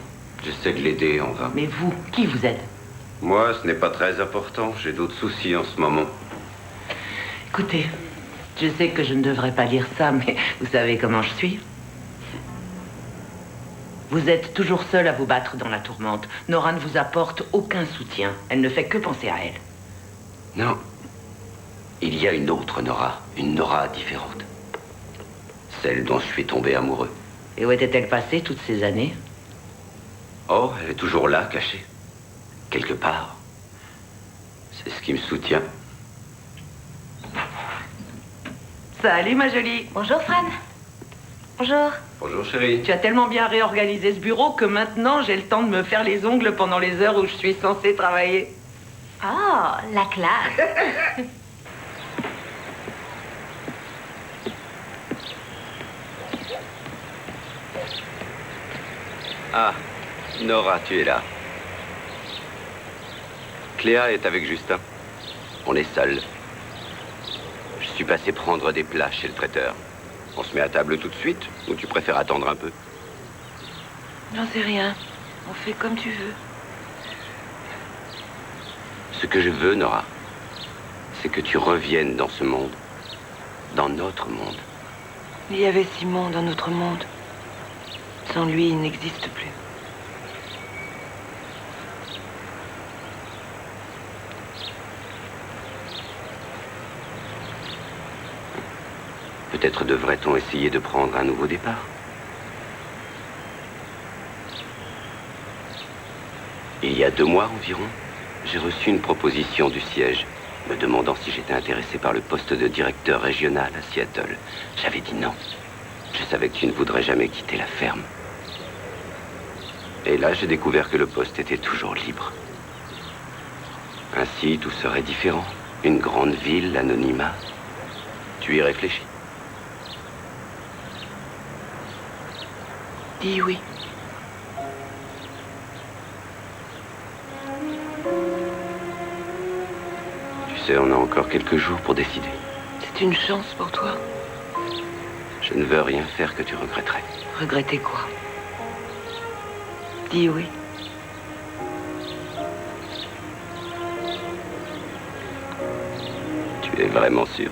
J'essaie de l'aider en vain. Mais vous, qui vous êtes? Moi, ce n'est pas très important. J'ai d'autres soucis en ce moment. Écoutez, je sais que je ne devrais pas dire ça, mais vous savez comment je suis. Vous êtes toujours seul à vous battre dans la tourmente. Nora ne vous apporte aucun soutien. Elle ne fait que penser à elle. Non. Il y a une autre Nora. Une Nora différente. Celle dont je suis tombé amoureux. Et où était-elle passée toutes ces années? Oh, elle est toujours là, cachée. Quelque part. C'est ce qui me soutient. Salut, ma jolie. Bonjour, Fran. Bonjour. Bonjour, chérie. Tu as tellement bien réorganisé ce bureau que maintenant, j'ai le temps de me faire les ongles pendant les heures où je suis censée travailler. Oh, la classe. Ah, Nora, tu es là. Cléa est avec Justin. On est seuls. Je suis passé prendre des plats chez le traiteur. On se met à table tout de suite ou tu préfères attendre un peu? J'en sais rien. On fait comme tu veux. Ce que je veux, Nora, c'est que tu reviennes dans ce monde. Dans notre monde. Il y avait Simon dans notre monde. Sans lui, il n'existe plus. Peut-être devrait-on essayer de prendre un nouveau départ. Il y a 2 mois environ, j'ai reçu une proposition du siège, me demandant si j'étais intéressé par le poste de directeur régional à Seattle. J'avais dit non. Je savais que tu ne voudrais jamais quitter la ferme. Et là, j'ai découvert que le poste était toujours libre. Ainsi, tout serait différent. Une grande ville, l'anonymat. Tu y réfléchis? Dis oui. Tu sais, on a encore quelques jours pour décider. C'est une chance pour toi. Je ne veux rien faire que tu regretterais. Regretter quoi? Dis oui. Tu es vraiment sûr?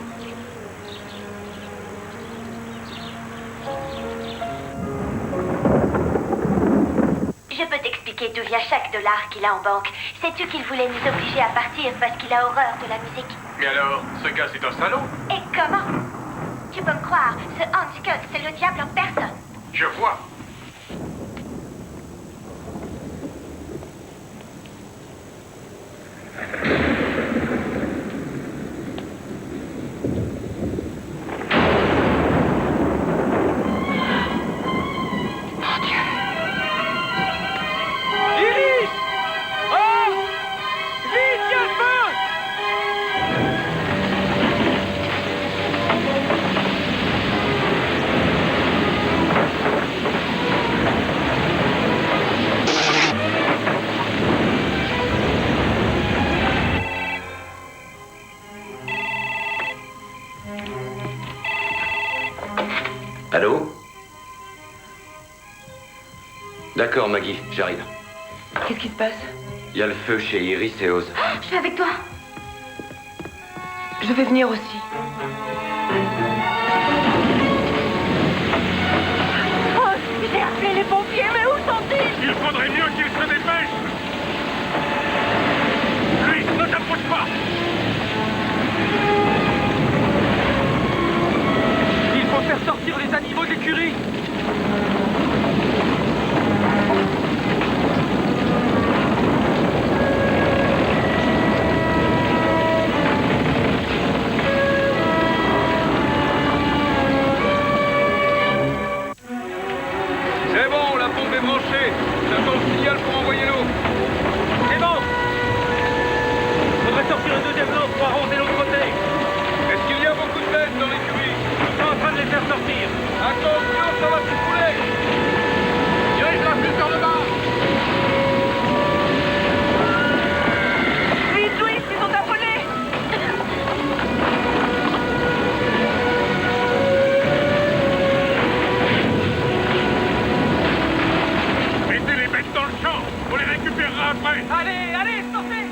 Je peux t'expliquer d'où vient chaque dollar qu'il a en banque. Sais-tu qu'il voulait nous obliger à partir parce qu'il a horreur de la musique? Mais alors, ce gars, c'est un salaud. Et comment? Tu peux me croire, ce Hans Scott, c'est le diable en personne. Je vois. Allô? D'accord, Maggie, j'arrive. Qu'est-ce qui se passe? Il y a le feu chez Iris et Oz. Je suis avec toi. Je vais venir aussi. Oh, j'ai appelé les pompiers, mais où sont-ils? Il faudrait mieux qu'il se dépêche. Lui, ne t'approche pas. Il faut faire sortir les animaux de l'écurie. C'est bon, la pompe est branchée. J'attends le signal pour envoyer l'eau. C'est bon. Faudrait sortir le deuxième lot pour arroser l'autre côté. Est-ce qu'il y a beaucoup de bêtes dans l'écurie? Ils sont en train de les faire sortir. Attention, ça va s'écouler. Dirige la flûte vers le bas. Vite, Louis, ils sont affolés. Mettez les bêtes dans le champ. On les récupérera après. Allez, allez, sortez.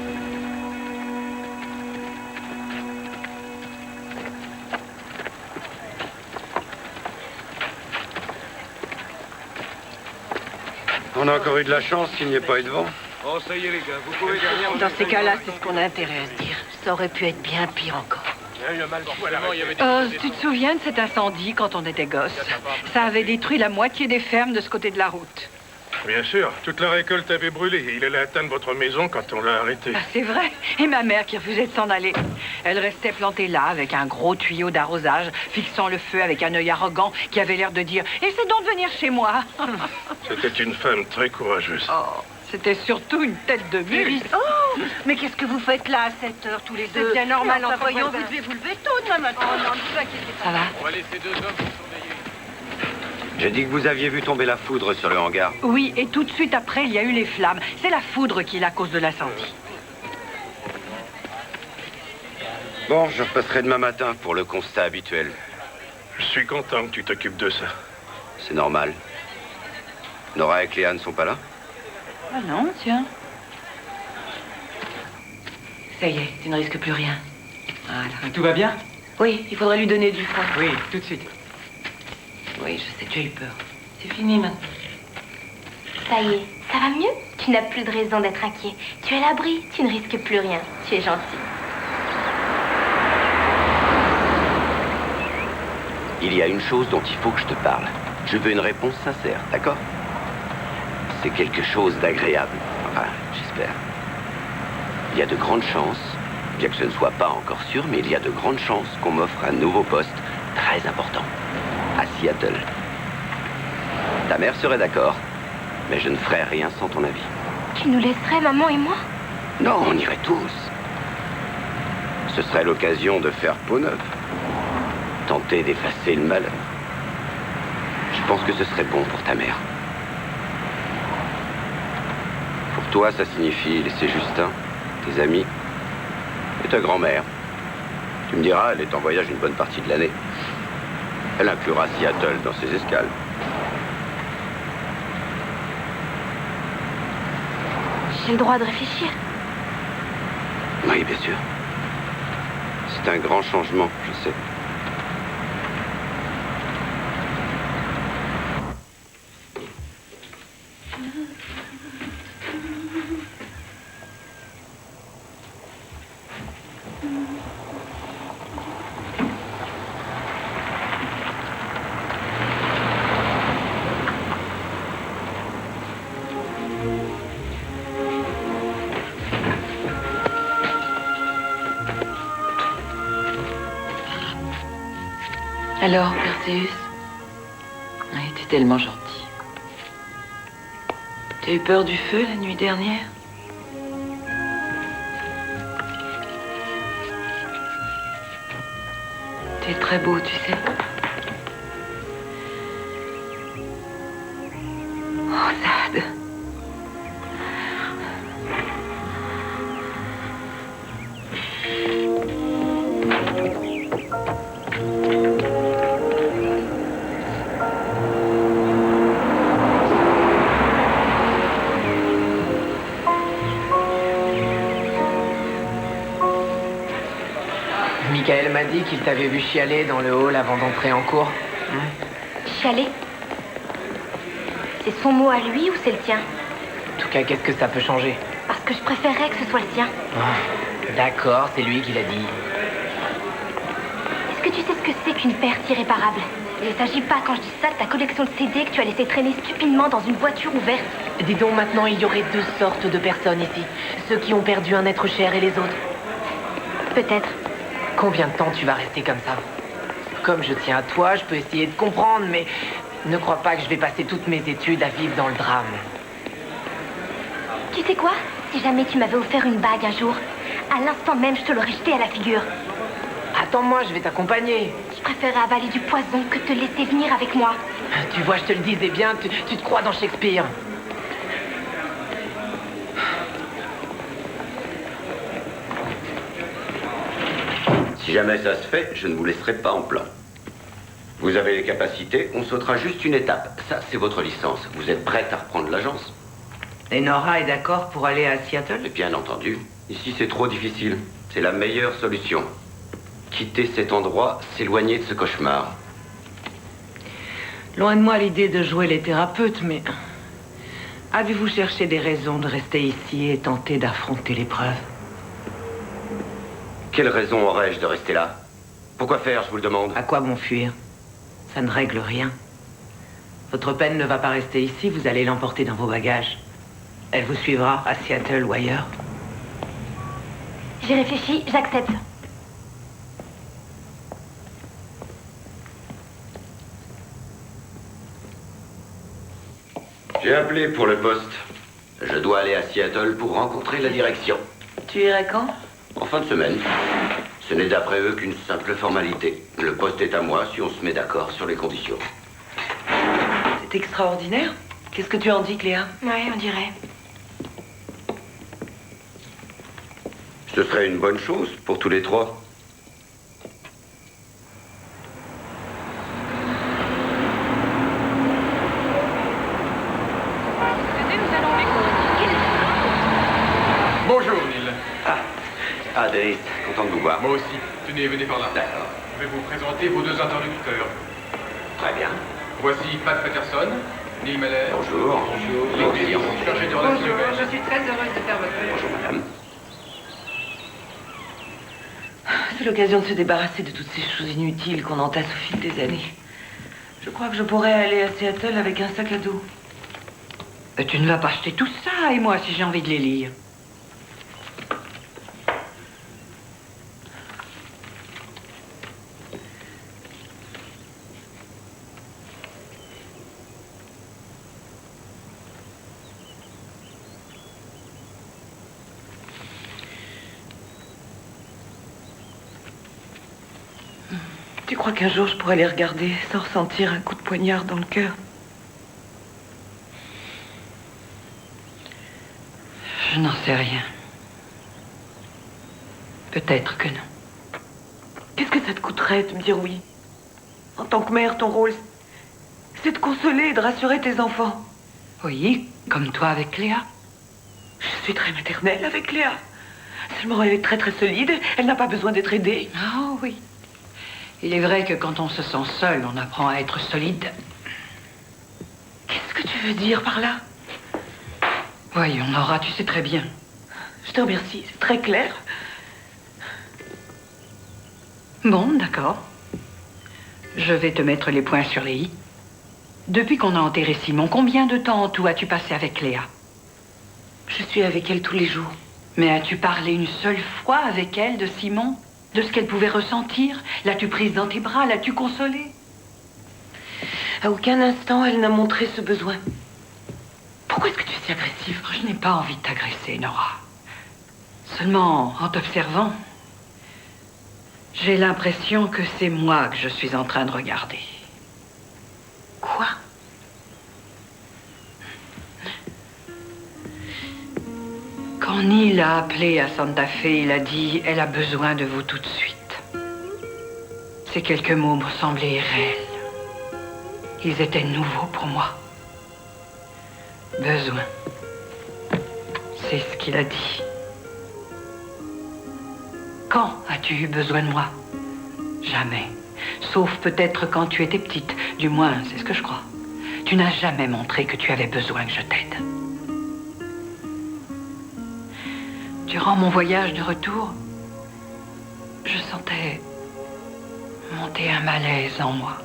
On a encore eu de la chance qu'il n'y ait pas eu de vent. Oh, ça y est, les gars, vous pouvez gagner. Dans ces cas-là, c'est ce qu'on a intérêt à se dire. Ça aurait pu être bien pire encore. Il y a eu un mal fou à la Tu te souviens de cet incendie quand on était gosse? Ça avait détruit la moitié des fermes de ce côté de la route. Bien sûr, toute la récolte avait brûlé. Il allait atteindre votre maison quand on l'a arrêté. Ah, c'est vrai. Et ma mère qui refusait de s'en aller. Elle restait plantée là avec un gros tuyau d'arrosage, fixant le feu avec un œil arrogant qui avait l'air de dire « Essaie donc de venir chez moi !» C'était une femme très courageuse. Oh, c'était surtout une tête de mule. Oh, mais qu'est-ce que vous faites là à cette heure tous les deux? C'est bien normal, Enfin, entre voyons, voisins. vous devez vous lever tôt demain matin. Oh non, ne vous inquiétez pas. Ça va? On va laisser 2 hommes pour surveiller. J'ai dit que vous aviez vu tomber la foudre sur le hangar. Oui, et tout de suite après, il y a eu les flammes. C'est la foudre qui est la cause de l'incendie. Bon, je repasserai demain matin pour le constat habituel. Je suis content que tu t'occupes de ça. C'est normal. Nora et Cléa ne sont pas là? Ah non, tiens. Ça y est, tu ne risques plus rien. Voilà. Tout va bien? Oui, il faudrait lui donner du froid. Oui, tout de suite. Oui, je sais, tu as eu peur. C'est fini maintenant. Ça y est, ça va mieux? Tu n'as plus de raison d'être inquiet. Tu es à l'abri, tu ne risques plus rien. Tu es gentil. Il y a une chose dont il faut que je te parle. Je veux une réponse sincère, d'accord? C'est quelque chose d'agréable. Enfin, j'espère. Il y a de grandes chances, bien que ce ne soit pas encore sûr, mais il y a de grandes chances qu'on m'offre un nouveau poste très important à Seattle. Ta mère serait d'accord, mais je ne ferais rien sans ton avis. Tu nous laisserais, maman et moi? Non, on irait tous. Ce serait l'occasion de faire peau neuve. Tenter d'effacer le malheur. Je pense que ce serait bon pour ta mère. Pour toi, ça signifie laisser Justin, tes amis et ta grand-mère. Tu me diras, elle est en voyage une bonne partie de l'année. Elle inclura Seattle dans ses escales. J'ai le droit de réfléchir. Oui, bien sûr. C'est un grand changement, je sais. Alors, Perseus? Oui, t'es tellement gentil. T'as eu peur du feu la nuit dernière? T'es très beau, tu sais. Oh, Sad. Michael m'a dit qu'il t'avait vu chialer dans le hall avant d'entrer en cours. Chialer? C'est son mot à lui ou c'est le tien? En tout cas, qu'est-ce que ça peut changer? Parce que je préférerais que ce soit le tien. D'accord, c'est lui qui l'a dit. Est-ce que tu sais ce que c'est qu'une perte irréparable? Il ne s'agit pas, quand je dis ça, de ta collection de CD que tu as laissé traîner stupidement dans une voiture ouverte. Dis donc, maintenant, il y aurait 2 sortes de personnes ici. Ceux qui ont perdu un être cher et les autres. Peut-être. Combien de temps tu vas rester comme ça? Comme je tiens à toi, je peux essayer de comprendre, mais ne crois pas que je vais passer toutes mes études à vivre dans le drame. Tu sais quoi? Si jamais tu m'avais offert une bague un jour, à l'instant même, je te l'aurais jetée à la figure. Attends-moi, je vais t'accompagner. Je préférerais avaler du poison que de te laisser venir avec moi. Tu vois, je te le disais bien, tu te crois dans Shakespeare. Si jamais ça se fait, je ne vous laisserai pas en plan. Vous avez les capacités, on sautera juste une étape. Ça, c'est votre licence. Vous êtes prête à reprendre l'agence? Et Nora est d'accord pour aller à Seattle? Et bien entendu. Ici, c'est trop difficile. C'est la meilleure solution. Quitter cet endroit, s'éloigner de ce cauchemar. Loin de moi l'idée de jouer les thérapeutes, mais... Avez-vous cherché des raisons de rester ici et tenter d'affronter l'épreuve? Quelle raison aurais-je de rester là? Pourquoi faire, je vous le demande? À quoi bon fuir? Ça ne règle rien. Votre peine ne va pas rester ici, vous allez l'emporter dans vos bagages. Elle vous suivra à Seattle ou ailleurs. J'ai réfléchi, j'accepte. J'ai appelé pour le poste. Je dois aller à Seattle pour rencontrer la direction. Tu irais quand? En fin de semaine. Ce n'est d'après eux qu'une simple formalité. Le poste est à moi si on se met d'accord sur les conditions. C'est extraordinaire. Qu'est-ce que tu en dis, Cléa? Ouais, on dirait. Ce serait une bonne chose pour tous les trois. Bonjour, Neil. Ah, Denis, content de vous voir. Moi aussi. Tenez, venez par là. D'accord. Je vais vous présenter vos deux interlocuteurs. Très bien. Voici Pat Patterson, Neil Meller. Bonjour. Les clients chargés de relations Bonjour, humaines. je suis très heureuse de faire votre connaissance. Bonjour, madame. C'est l'occasion de se débarrasser de toutes ces choses inutiles qu'on entasse au fil des années. Je crois que je pourrais aller à Seattle avec un sac à dos. Mais tu ne vas pas acheter tout ça, et moi, si j'ai envie de les lire. Tu crois qu'un jour je pourrais les regarder sans ressentir un coup de poignard dans le cœur? Je n'en sais rien. Peut-être que non. Qu'est-ce que ça te coûterait de me dire oui? En tant que mère, ton rôle, c'est de consoler et de rassurer tes enfants. Oui, comme toi avec Cléa. Je suis très maternelle avec Léa. Seulement, elle est très très solide. Elle n'a pas besoin d'être aidée. Ah oui. Il est vrai que quand on se sent seul, on apprend à être solide. Qu'est-ce que tu veux dire par là? Voyons, Nora, tu sais très bien. Je te remercie, c'est très clair. Bon, d'accord. Je vais te mettre les points sur les i. Depuis qu'on a enterré Simon, combien de temps en tout as-tu passé avec Léa? Je suis avec elle tous les jours. Mais as-tu parlé une seule fois avec elle de Simon? De ce qu'elle pouvait ressentir? L'as-tu prise dans tes bras? L'as-tu consolée? À aucun instant, elle n'a montré ce besoin. Pourquoi est-ce que tu es si agressive? Je n'ai pas envie de t'agresser, Nora. Seulement, en t'observant, j'ai l'impression que c'est moi que je suis en train de regarder. Quoi? Quand Neil a appelé à Santa Fe, il a dit « Elle a besoin de vous tout de suite ». Ces quelques mots me semblaient réels. Ils étaient nouveaux pour moi. Besoin. C'est ce qu'il a dit. Quand as-tu eu besoin de moi? Jamais. Sauf peut-être quand tu étais petite. Du moins, c'est ce que je crois. Tu n'as jamais montré que tu avais besoin que je t'aide. Durant mon voyage de retour, je sentais monter un malaise en moi.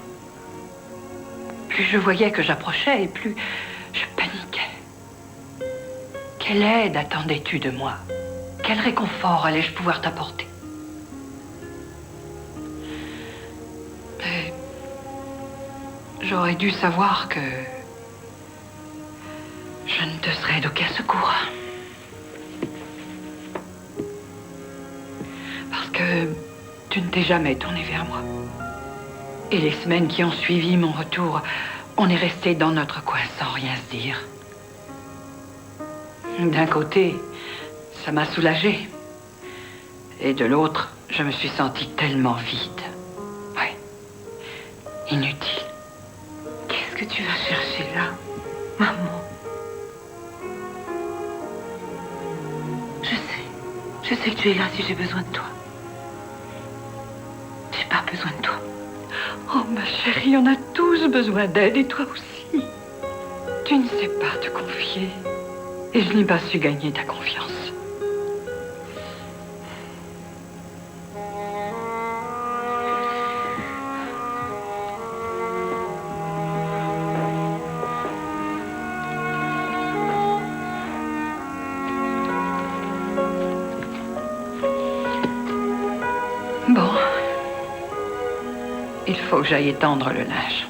Plus je voyais que j'approchais, et plus je paniquais. Quelle aide attendais-tu de moi? Quel réconfort allais-je pouvoir t'apporter? Mais j'aurais dû savoir que je ne te serais d'aucun secours. Parce que tu ne t'es jamais tourné vers moi. Et les semaines qui ont suivi mon retour, on est resté dans notre coin sans rien se dire. D'un côté, ça m'a soulagée. Et de l'autre, je me suis sentie tellement vide. Oui. Inutile. Qu'est-ce que tu vas chercher là, maman? Je sais que tu es là si j'ai besoin de toi. J'ai pas besoin de toi. Oh, ma chérie, on a tous besoin d'aide, et toi aussi. Tu ne sais pas te confier. Et je n'ai pas su gagner ta confiance. Il faut que j'aille étendre le linge.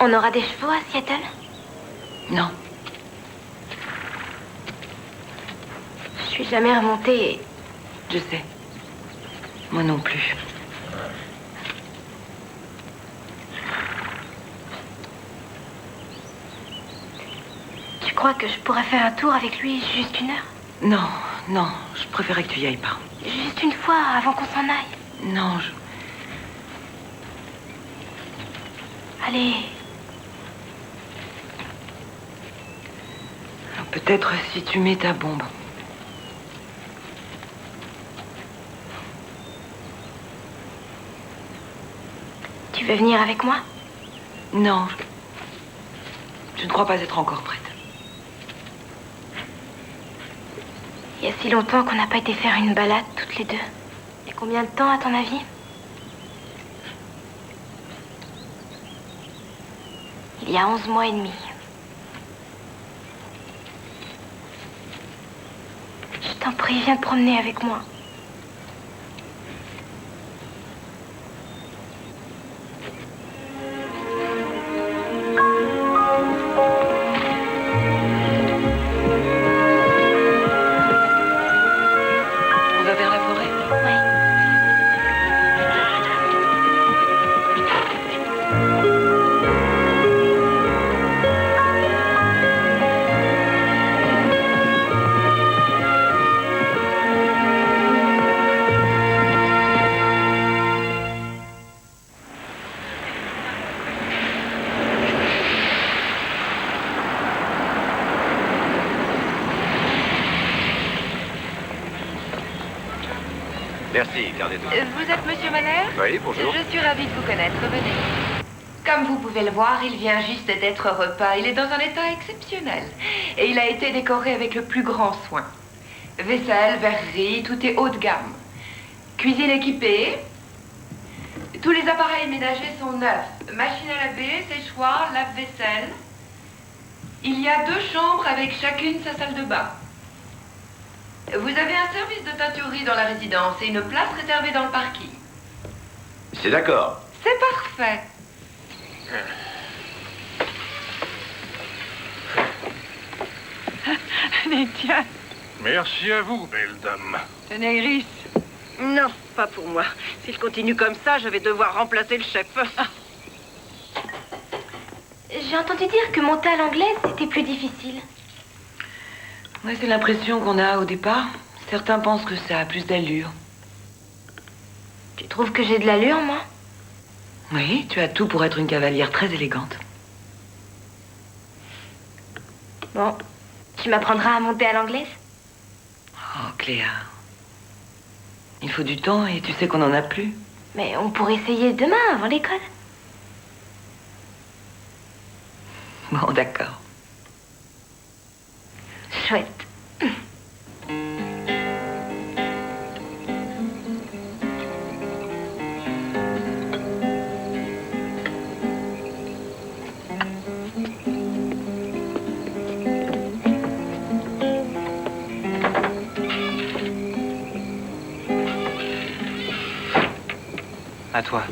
On aura des chevaux à Seattle? Non. Je suis jamais remontée et... Je sais. Moi non plus. Tu crois que je pourrais faire un tour avec lui juste une heure? Non, non, je préférais que tu y ailles pas. Juste une fois avant qu'on s'en aille. Non, Allez. Peut-être si tu mets ta bombe. Tu veux venir avec moi? Non. Je ne crois pas être encore prête. Il y a si longtemps qu'on n'a pas été faire une balade toutes les deux. Et combien de temps, à ton avis? Il y a 11 mois et demi. Je t'en prie, viens te promener avec moi. On va vers la forêt? Merci, gardez tout. Vous êtes Monsieur Manner? Oui, bonjour. Je suis ravie de vous connaître. Venez. Comme vous pouvez le voir, il vient juste d'être repeint. Il est dans un état exceptionnel. Et il a été décoré avec le plus grand soin. Vaisselle, verrerie, tout est haut de gamme. Cuisine équipée. Tous les appareils ménagers sont neufs. Machine à laver, séchoir, lave-vaisselle. Il y a 2 chambres avec chacune sa salle de bain. Vous avez un service de teinturerie dans la résidence et une place réservée dans le parking. C'est d'accord. C'est parfait. Allez, tiens. Merci à vous, belle dame. Tenez, Gris. Non, pas pour moi. S'il continue comme ça, je vais devoir remplacer le chef. J'ai entendu dire que monter à l'anglaise, c'était plus difficile. Ouais, c'est l'impression qu'on a au départ. Certains pensent que ça a plus d'allure. Tu trouves que j'ai de l'allure, moi? Oui, tu as tout pour être une cavalière très élégante. Bon, tu m'apprendras à monter à l'anglaise? Oh, Cléa. Il faut du temps et tu sais qu'on n'en a plus. Mais on pourrait essayer demain, avant l'école. Bon, d'accord. Chouette. À toi.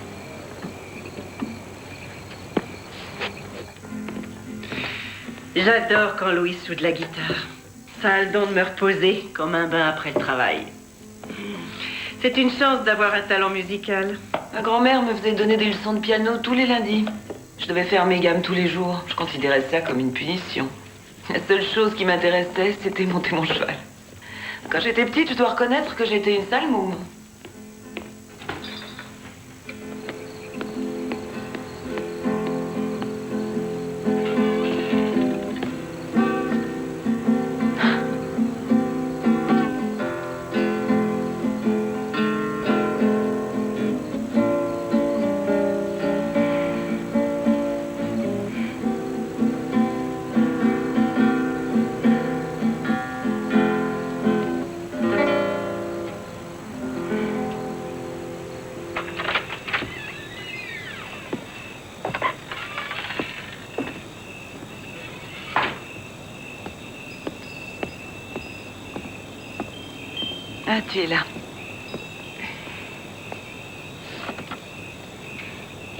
J'adore quand Louis joue de la guitare. Ça a le don de me reposer comme un bain après le travail. C'est une chance d'avoir un talent musical. Ma grand-mère me faisait donner des leçons de piano tous les lundis. Je devais faire mes gammes tous les jours. Je considérais ça comme une punition. La seule chose qui m'intéressait, c'était monter mon cheval. Quand j'étais petite, je dois reconnaître que j'étais une sale môme. Ah, tu es là.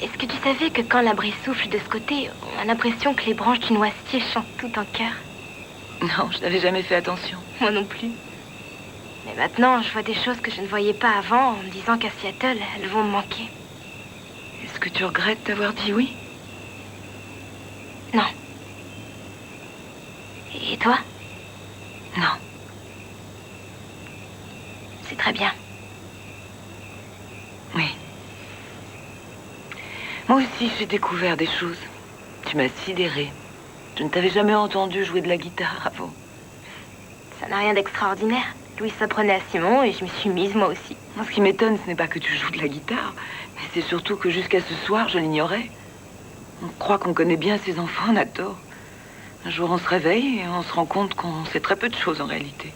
Est-ce que tu savais que quand la brise souffle de ce côté, on a l'impression que les branches du noisetier chantent tout en chœur? Non, je n'avais jamais fait attention. Moi non plus. Mais maintenant, je vois des choses que je ne voyais pas avant en me disant qu'à Seattle, elles vont me manquer. Est-ce que tu regrettes d'avoir dit oui? Non. Et toi? Non. C'est très bien. Oui. Moi aussi, j'ai découvert des choses. Tu m'as sidérée. Je ne t'avais jamais entendu jouer de la guitare avant. Ça n'a rien d'extraordinaire. Louis s'apprenait à Simon et je me suis mise moi aussi. Moi, ce qui m'étonne, ce n'est pas que tu joues de la guitare, mais c'est surtout que jusqu'à ce soir, je l'ignorais. On croit qu'on connaît bien ses enfants, on a tort. Un jour, on se réveille et on se rend compte qu'on sait très peu de choses en réalité.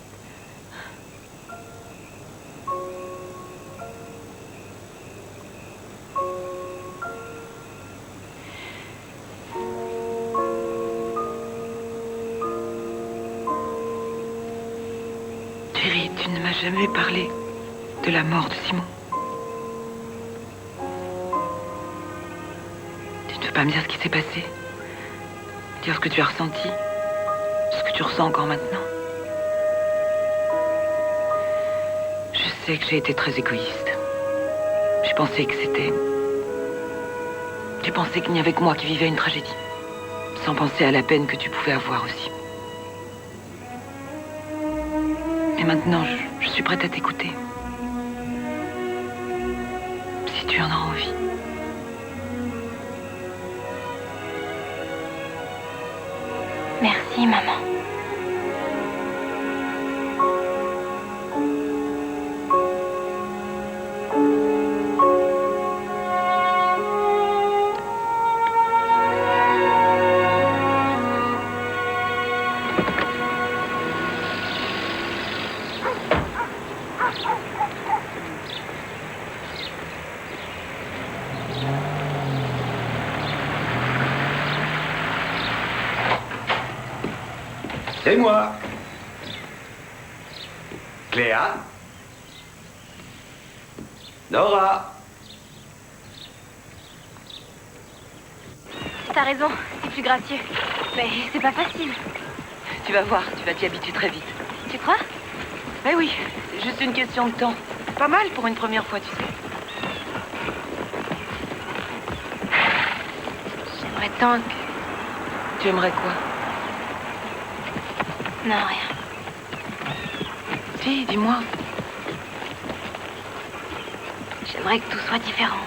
Thierry, tu ne m'as jamais parlé de la mort de Simon. Tu ne veux pas me dire ce qui s'est passé? Dire ce que tu as ressenti? Ce que tu ressens encore maintenant? Je sais que j'ai été très égoïste. J'ai pensé que c'était... J'ai pensé qu'il n'y avait que moi qui vivais une tragédie. Sans penser à la peine que tu pouvais avoir aussi. Et maintenant, je suis prête à t'écouter. Si tu en as envie. Merci, maman. C'est moi. Cléa. Nora. T'as raison, c'est plus gracieux. Mais c'est pas facile. Tu vas voir, tu vas t'y habituer très vite. Tu crois? Mais oui, c'est juste une question de temps. Pas mal pour une première fois, tu sais. J'aimerais tant que... Tu aimerais quoi? Non, rien. Si, dis-moi. J'aimerais que tout soit différent.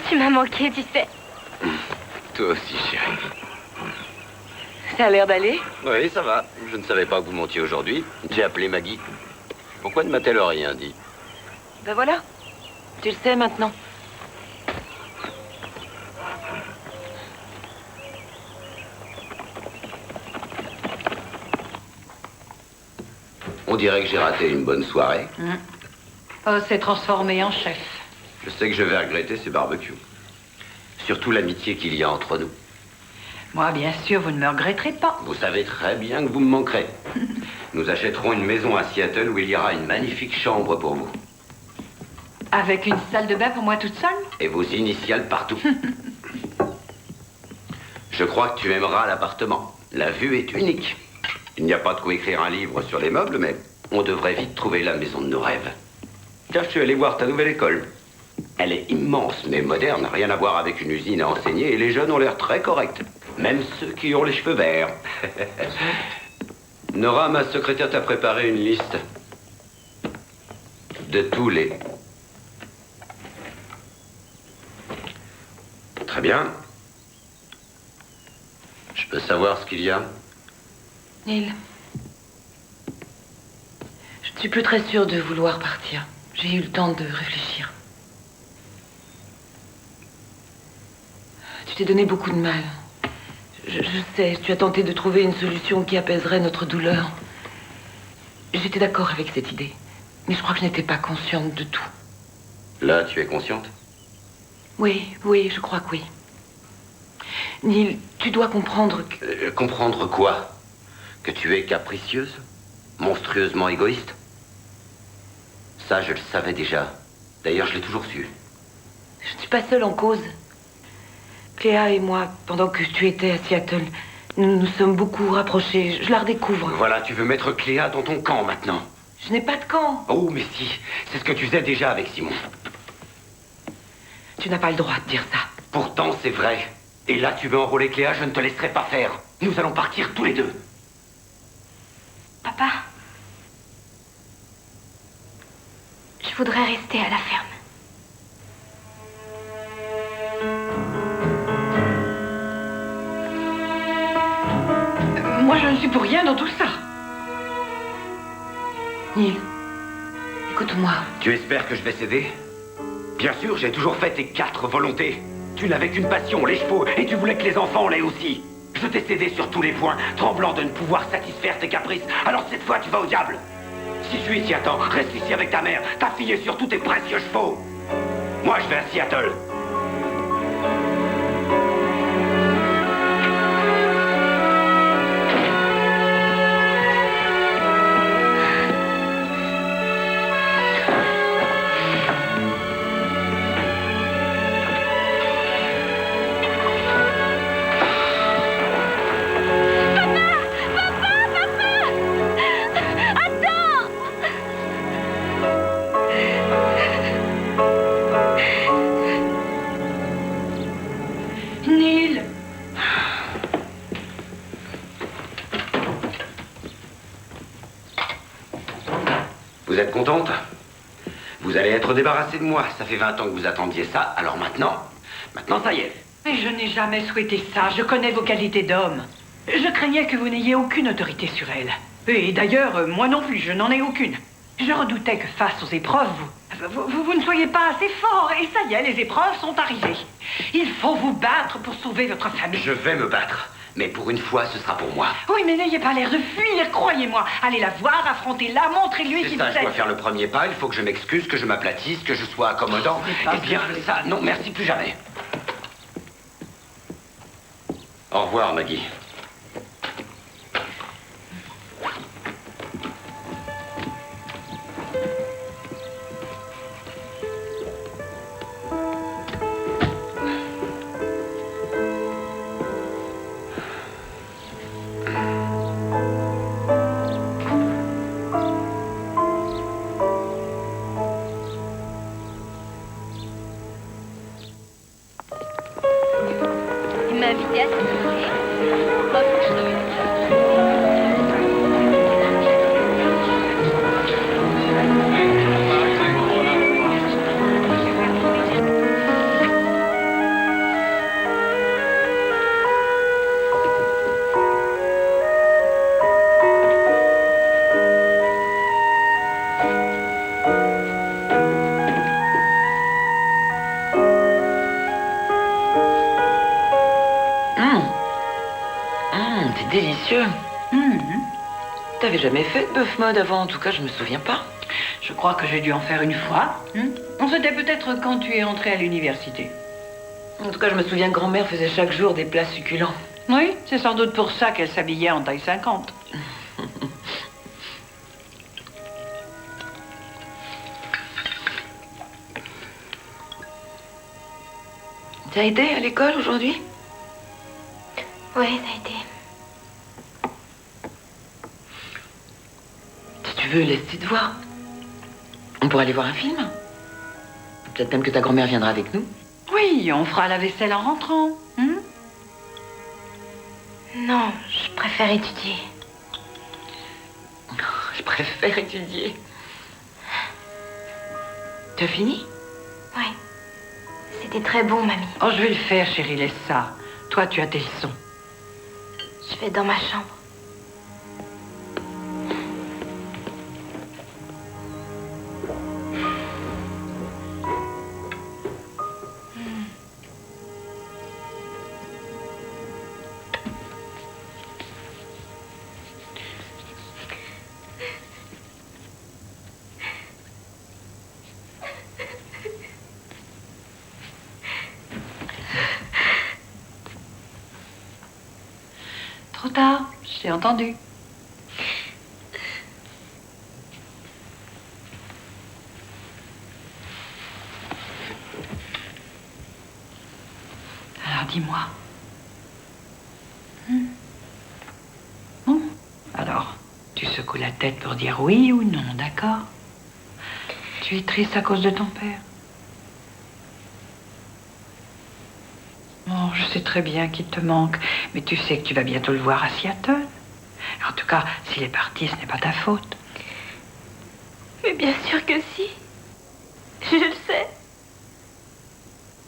Tu m'as manqué, tu sais. Toi aussi, chérie. Ça a l'air d'aller? Oui, ça va. Je ne savais pas que vous montiez aujourd'hui. J'ai appelé Maggie. Pourquoi ne m'a-t-elle rien dit? Ben voilà. Tu le sais maintenant. On dirait que j'ai raté une bonne soirée. Oh, s'est transformé en chef. Je sais que je vais regretter ces barbecues. Surtout l'amitié qu'il y a entre nous. Moi, bien sûr, vous ne me regretterez pas. Vous savez très bien que vous me manquerez. Nous achèterons une maison à Seattle où il y aura une magnifique chambre pour vous. Avec une salle de bain pour moi toute seule? Et vos initiales partout. Je crois que tu aimeras l'appartement. La vue est unique. Il n'y a pas de quoi écrire un livre sur les meubles, mais on devrait vite trouver la maison de nos rêves. Tiens, je suis allé voir ta nouvelle école. Elle est immense, mais moderne, rien à voir avec une usine à enseigner, et les jeunes ont l'air très corrects. Même ceux qui ont les cheveux verts. Nora, ma secrétaire, t'a préparé une liste de tous les... Très bien. Je peux savoir ce qu'il y a? Neil, je ne suis plus très sûre de vouloir partir. J'ai eu le temps de réfléchir. Tu t'es donné beaucoup de mal. Je sais, tu as tenté de trouver une solution qui apaiserait notre douleur. J'étais d'accord avec cette idée, mais je crois que je n'étais pas consciente de tout. Là, tu es consciente? Oui, je crois que oui. Neil, tu dois comprendre que... comprendre quoi? Que tu es capricieuse? Monstrueusement égoïste? Ça, je le savais déjà. D'ailleurs, je l'ai toujours su. Je ne suis pas seule en cause. Cléa et moi, pendant que tu étais à Seattle, nous nous sommes beaucoup rapprochés. Je la redécouvre. Voilà, tu veux mettre Cléa dans ton camp maintenant. Je n'ai pas de camp. Oh, mais si, c'est ce que tu faisais déjà avec Simon. Tu n'as pas le droit de dire ça. Pourtant, c'est vrai. Et là, tu veux enrôler Cléa, je ne te laisserai pas faire. Nous allons partir tous les deux. Papa, je voudrais rester à la ferme. Moi, je ne suis pour rien dans tout ça. Neil, écoute-moi. Tu espères que je vais céder? Bien sûr, j'ai toujours fait tes 4 volontés. Tu n'avais qu'une passion, les chevaux, et tu voulais que les enfants l'aient aussi. Je t'ai cédé sur tous les points, tremblant de ne pouvoir satisfaire tes caprices. Alors cette fois, tu vas au diable. Si tu t'y attends, reste ici avec ta mère, ta fille et surtout tes précieux chevaux. Moi, je vais à Seattle. Neil! Vous êtes contente? Vous allez être débarrassée de moi. Ça fait 20 ans que vous attendiez ça, alors maintenant ça y est. Mais je n'ai jamais souhaité ça. Je connais vos qualités d'homme. Je craignais que vous n'ayez aucune autorité sur elle. Et d'ailleurs, moi non plus, je n'en ai aucune. Je redoutais que face aux épreuves, vous ne soyez pas assez fort. Et ça y est, les épreuves sont arrivées. Il faut vous battre pour sauver votre famille. Je vais me battre. Mais pour une fois, ce sera pour moi. Oui, mais n'ayez pas l'air de fuir, croyez-moi. Allez la voir, affrontez-la, montrez-lui C'est qu'il ça, vous je dois aime. faire le premier pas. Il faut que je m'excuse, que je m'aplatisse, que je sois accommodant. Eh bien, ça, non, merci, plus jamais. Au revoir, Maggie. Il m'a invité à se coucher. C'est délicieux. T'avais jamais fait de bœuf mode avant, en tout cas, je me souviens pas. Je crois que j'ai dû en faire une fois. C'était peut-être quand tu es entrée à l'université. En tout cas, je me souviens que grand-mère faisait chaque jour des plats succulents. Oui, c'est sans doute pour ça qu'elle s'habillait en taille 50. T'as été à l'école aujourd'hui? Oui, ça a été. Si tu veux, laisse-t'y te voir. On pourrait aller voir un film. Peut-être même que ta grand-mère viendra avec nous. Oui, on fera la vaisselle en rentrant. Non, je préfère étudier. Je préfère étudier. T'as fini? Oui. C'était très bon, mamie. Oh, je vais le faire, chérie, laisse ça. Toi, tu as tes leçons. Je vais dans ma chambre. Trop tard, je t'ai entendu. Alors dis-moi. Bon, alors, tu secoues la tête pour dire oui ou non, d'accord? Tu es triste à cause de ton père? Bon, je sais très bien qu'il te manque, mais tu sais que tu vas bientôt le voir à Seattle. En tout cas, s'il est parti, ce n'est pas ta faute. Mais bien sûr que si. Je le sais.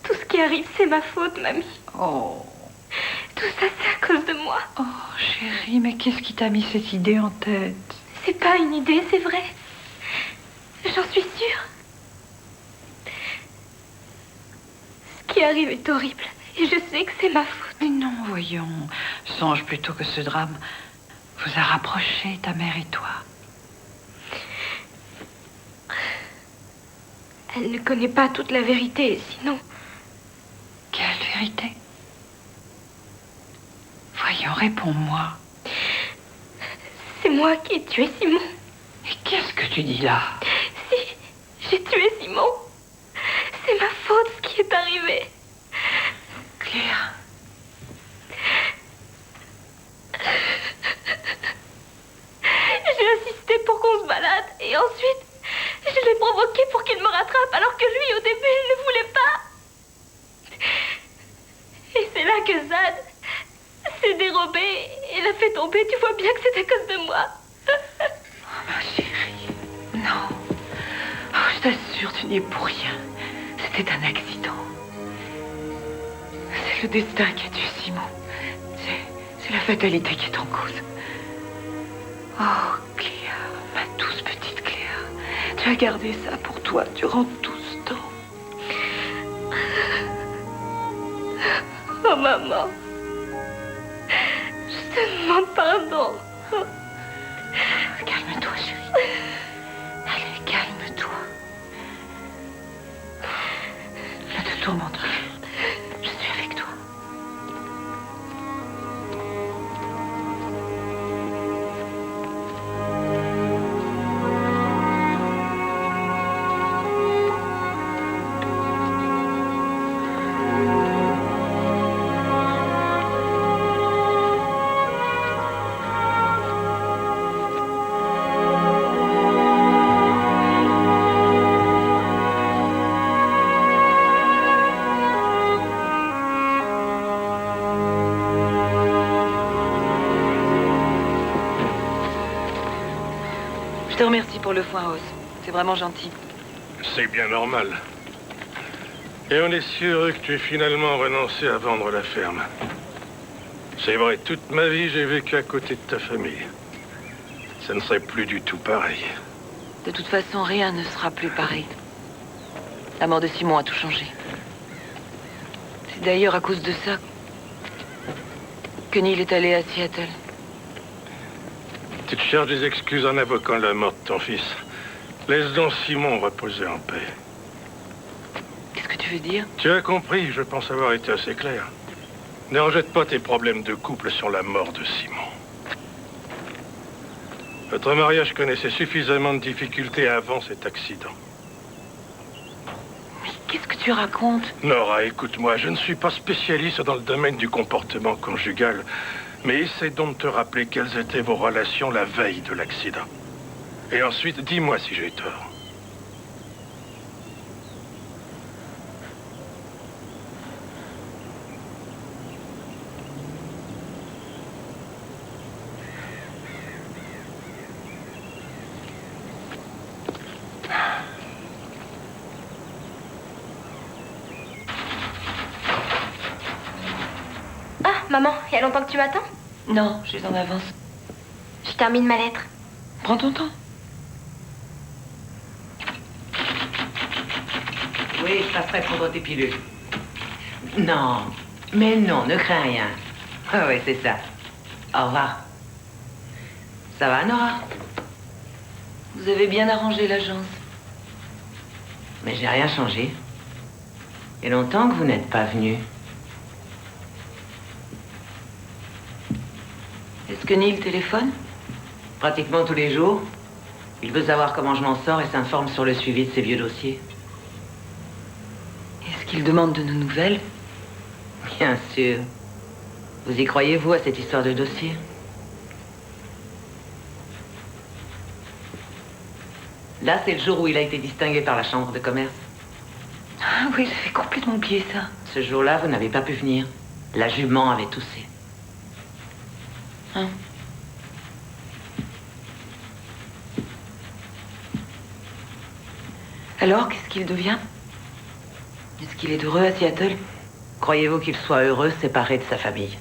Tout ce qui arrive, c'est ma faute, mamie. Oh. Tout ça, c'est à cause de moi. Oh, chérie, mais qu'est-ce qui t'a mis cette idée en tête? C'est pas une idée, c'est vrai. J'en suis sûre. Ce qui arrive est horrible. Et je sais que c'est ma faute. Mais non, voyons. Songe plutôt que ce drame vous a rapproché, ta mère et toi. Elle ne connaît pas toute la vérité, sinon... Quelle vérité? Voyons, réponds-moi. C'est moi qui ai tué Simon. Et qu'est-ce que tu dis là? Si, j'ai tué Simon. C'est ma faute ce qui est arrivé. Claire. J'ai insisté pour qu'on se balade et ensuite je l'ai provoqué pour qu'il me rattrape alors que lui au début il ne voulait pas. Et c'est là que Zad s'est dérobé et l'a fait tomber. Tu vois bien que c'est à cause de moi. Oh, ma chérie. Non. Oh, je t'assure, tu n'y es pour rien. C'était un accident. C'est le destin qui a tué Simon. C'est la fatalité qui est en cause. Oh, Cléa, ma douce petite Cléa. Tu as gardé ça pour toi durant tout ce temps. Oh, maman. Je te demande pardon. Calme-toi, chérie. Allez, calme-toi. Ne te tourmente pas. Je suis avec toi. Je te remercie pour le foin, Rose. C'est vraiment gentil. C'est bien normal. Et on est si heureux que tu aies finalement renoncé à vendre la ferme. C'est vrai, toute ma vie, j'ai vécu à côté de ta famille. Ça ne serait plus du tout pareil. De toute façon, rien ne sera plus pareil. La mort de Simon a tout changé. C'est d'ailleurs à cause de ça que Neil est allé à Seattle. Tu te cherches des excuses en invoquant la mort de ton fils. Laisse donc Simon reposer en paix. Qu'est-ce que tu veux dire? Tu as compris, je pense avoir été assez clair. Ne rejette pas tes problèmes de couple sur la mort de Simon. Votre mariage connaissait suffisamment de difficultés avant cet accident. Mais qu'est-ce que tu racontes? Nora, écoute-moi, je ne suis pas spécialiste dans le domaine du comportement conjugal, mais essaie donc de te rappeler quelles étaient vos relations la veille de l'accident. Et ensuite, dis-moi si j'ai tort. Ah, maman, il y a longtemps que tu m'attends? Non, je suis en avance. Je termine ma lettre. Prends ton temps. Oui, je passerai prendre tes pilules. Non, mais non, ne crains rien. Ah oui, c'est ça. Au revoir. Ça va, Nora? Vous avez bien arrangé l'agence. Mais j'ai rien changé. Il y a longtemps que vous n'êtes pas venu. que Neil téléphone? Pratiquement tous les jours. Il veut savoir comment je m'en sors et s'informe sur le suivi de ses vieux dossiers. Est-ce qu'il demande de nos nouvelles? Bien sûr. Vous y croyez, vous, à cette histoire de dossier? Là, c'est le jour où il a été distingué par la chambre de commerce. Ah oui, j'avais complètement oublié ça. Ce jour-là, vous n'avez pas pu venir. La jument avait toussé. Hein? Alors, qu'est-ce qu'il devient? Est-ce qu'il est heureux à Seattle? Croyez-vous qu'il soit heureux séparé de sa famille?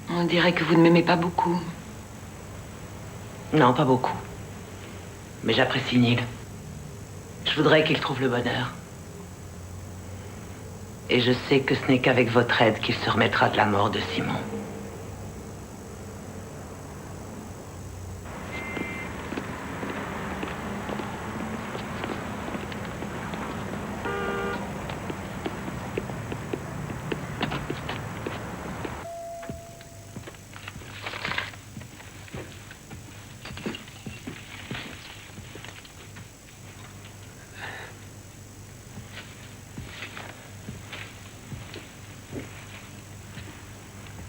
On dirait que vous ne m'aimez pas beaucoup. Non, pas beaucoup. Mais j'apprécie Neil. Je voudrais qu'il trouve le bonheur. Et je sais que ce n'est qu'avec votre aide qu'il se remettra de la mort de Simon.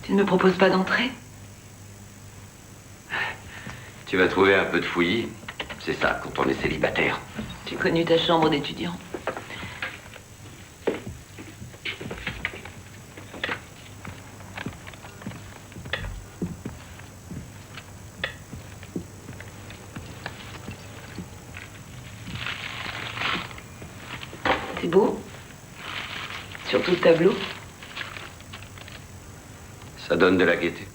Tu ne me proposes pas d'entrer? Tu vas trouver un peu de fouillis. C'est ça, quand on est célibataire. J'ai connu ta chambre d'étudiant. C'est beau. Surtout le tableau. Ça donne de la gaieté.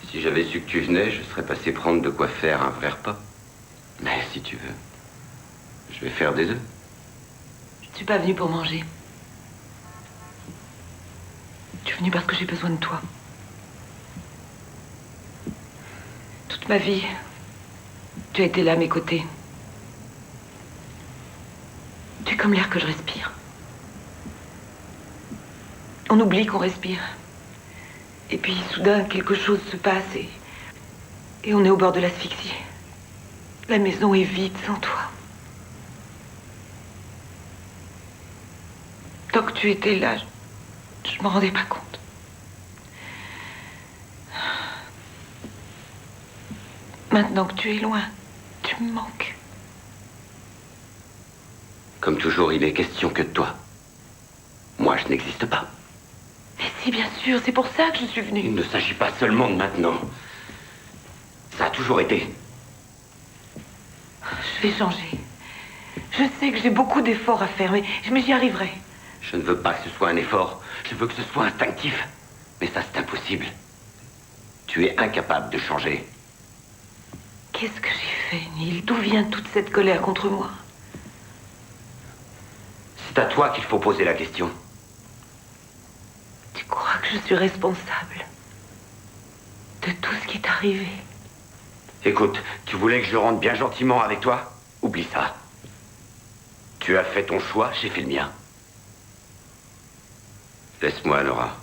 Si j'avais su que tu venais, je serais passé prendre de quoi faire un vrai repas. Mais si tu veux, je vais faire des œufs. Je ne suis pas venue pour manger. Je suis venue parce que j'ai besoin de toi. Toute ma vie, tu as été là à mes côtés. Tu es comme l'air que je respire. On oublie qu'on respire. Et puis, soudain, quelque chose se passe et on est au bord de l'asphyxie. La maison est vide sans toi. Tant que tu étais là, je m'en rendais pas compte. Maintenant que tu es loin, tu me manques. Comme toujours, il est question que de toi. Moi, je n'existe pas. Mais si, bien sûr, c'est pour ça que je suis venue. Il ne s'agit pas seulement de maintenant. Ça a toujours été. Je vais changer. Je sais que j'ai beaucoup d'efforts à faire, mais j'y arriverai. Je ne veux pas que ce soit un effort. Je veux que ce soit instinctif. Mais ça, c'est impossible. Tu es incapable de changer. Qu'est-ce que j'ai fait, Neil? D'où vient toute cette colère contre moi? C'est à toi qu'il faut poser la question. Tu crois que je suis responsable de tout ce qui est arrivé? Écoute, tu voulais que je rentre bien gentiment avec toi? Oublie ça. Tu as fait ton choix, j'ai fait le mien. Laisse-moi, Nora.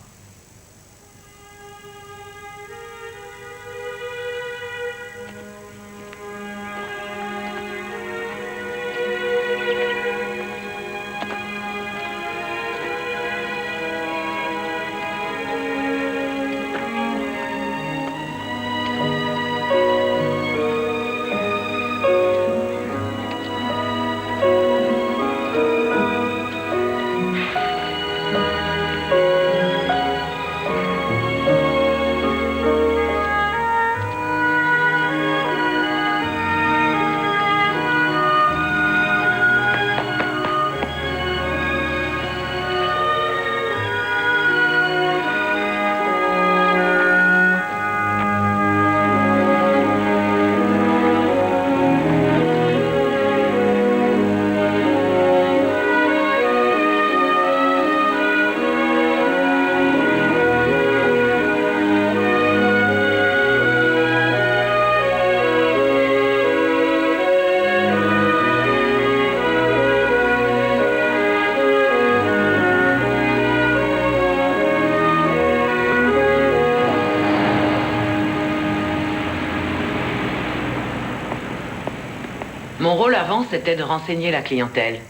avant, c'était de renseigner la clientèle.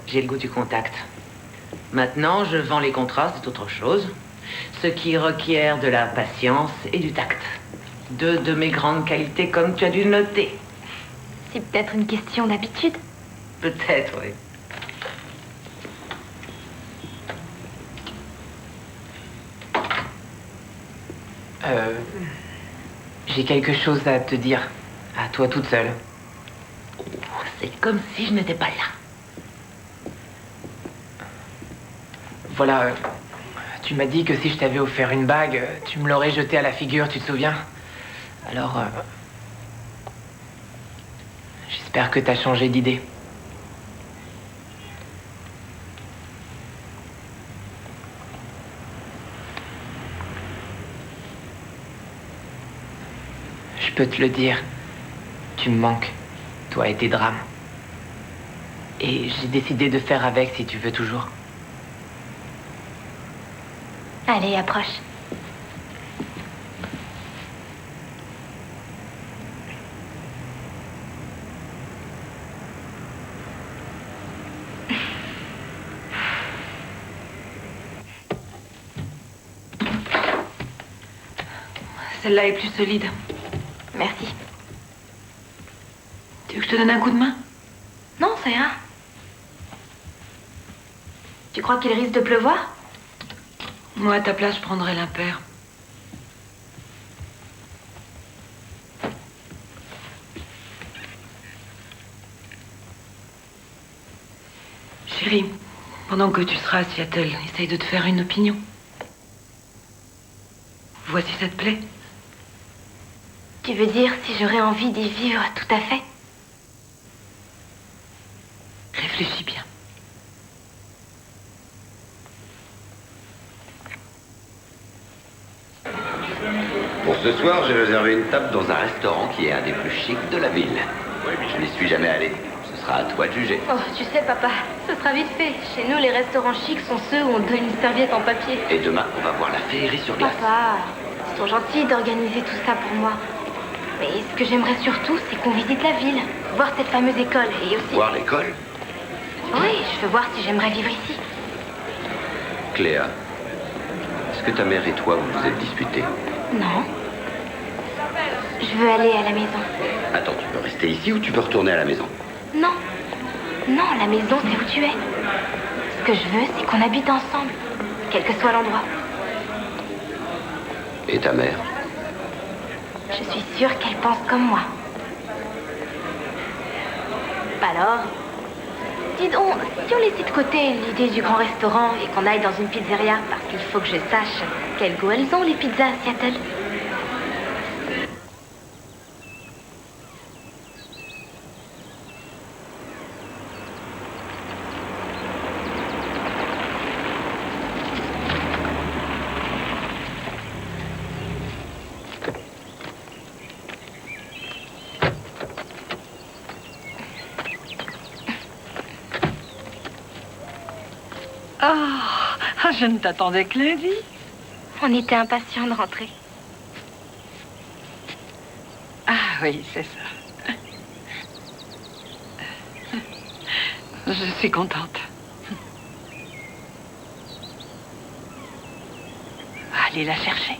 J'ai le goût du contact. Maintenant, je vends les contrats, c'est autre chose. Ce qui requiert de la patience et du tact. Deux de mes grandes qualités, comme tu as dû le noter. C'est peut-être une question d'habitude. Peut-être, oui. J'ai quelque chose à te dire. À toi toute seule. Oh, c'est comme si je n'étais pas là. Voilà, tu m'as dit que si je t'avais offert une bague, tu me l'aurais jetée à la figure, tu te souviens? Alors, j'espère que t'as changé d'idée. Je peux te le dire, tu me manques, toi et tes drames. Et j'ai décidé de faire avec si tu veux toujours. Allez, approche. Celle-là est plus solide. Merci. Tu veux que je te donne un coup de main? Non, ça ira. Tu crois qu'il risque de pleuvoir? Moi, à ta place, je prendrais l'impair. Chérie, pendant que tu seras à Seattle, essaye de te faire une opinion. Vois si ça te plaît. Tu veux dire si j'aurais envie d'y vivre tout à fait? Réfléchis bien. Pour ce soir, j'ai réservé une table dans un restaurant qui est un des plus chics de la ville. Je n'y suis jamais allé. Ce sera à toi de juger. Oh, tu sais, papa, ce sera vite fait. Chez nous, les restaurants chics sont ceux où on donne une serviette en papier. Et demain, on va voir la féerie sur glace. Papa, c'est trop gentil d'organiser tout ça pour moi. Mais ce que j'aimerais surtout, c'est qu'on visite la ville. Voir cette fameuse école et aussi... Voir l'école? Oui, je veux voir si j'aimerais vivre ici. Cléa, est-ce que ta mère et toi, vous vous êtes disputés? Non. Je veux aller à la maison. Attends, tu peux rester ici ou tu peux retourner à la maison? Non. Non, la maison, c'est où tu es. Ce que je veux, c'est qu'on habite ensemble, quel que soit l'endroit. Et ta mère? Je suis sûre qu'elle pense comme moi. Alors, dis donc, si on laissait de côté l'idée du grand restaurant et qu'on aille dans une pizzeria, parce qu'il faut que je sache quel goût elles ont, les pizzas à Seattle. Ah, je ne t'attendais que lundi. On était impatients de rentrer. Ah oui, c'est ça. Je suis contente. Allez la chercher.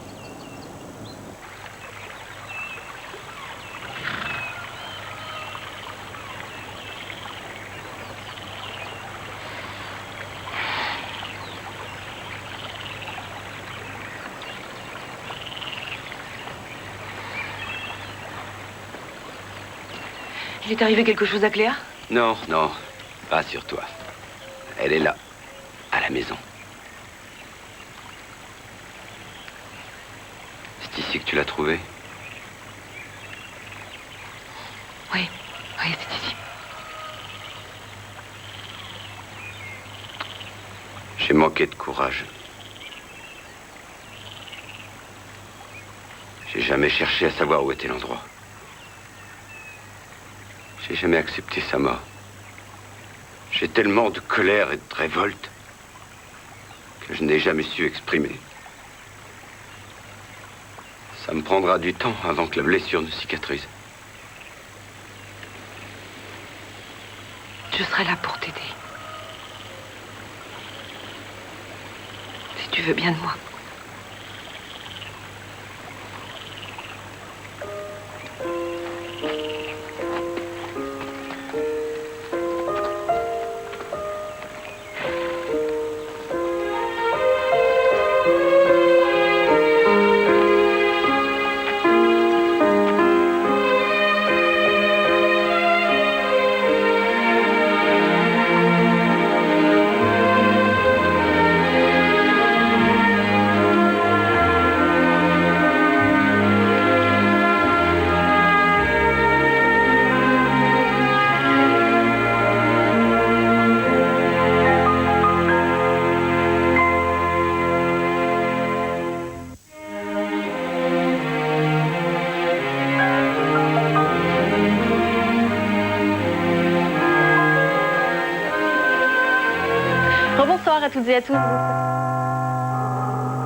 Il est arrivé quelque chose à Cléa? Non, non, rassure-toi. Elle est là, à la maison. C'est ici que tu l'as trouvée? Oui, oui, c'est ici. J'ai manqué de courage. J'ai jamais cherché à savoir où était l'endroit. J'ai jamais accepté sa mort. J'ai tellement de colère et de révolte que je n'ai jamais su exprimer. Ça me prendra du temps avant que la blessure ne cicatrise. Je serai là pour t'aider. Si tu veux bien de moi. Bonsoir à toutes et à tous.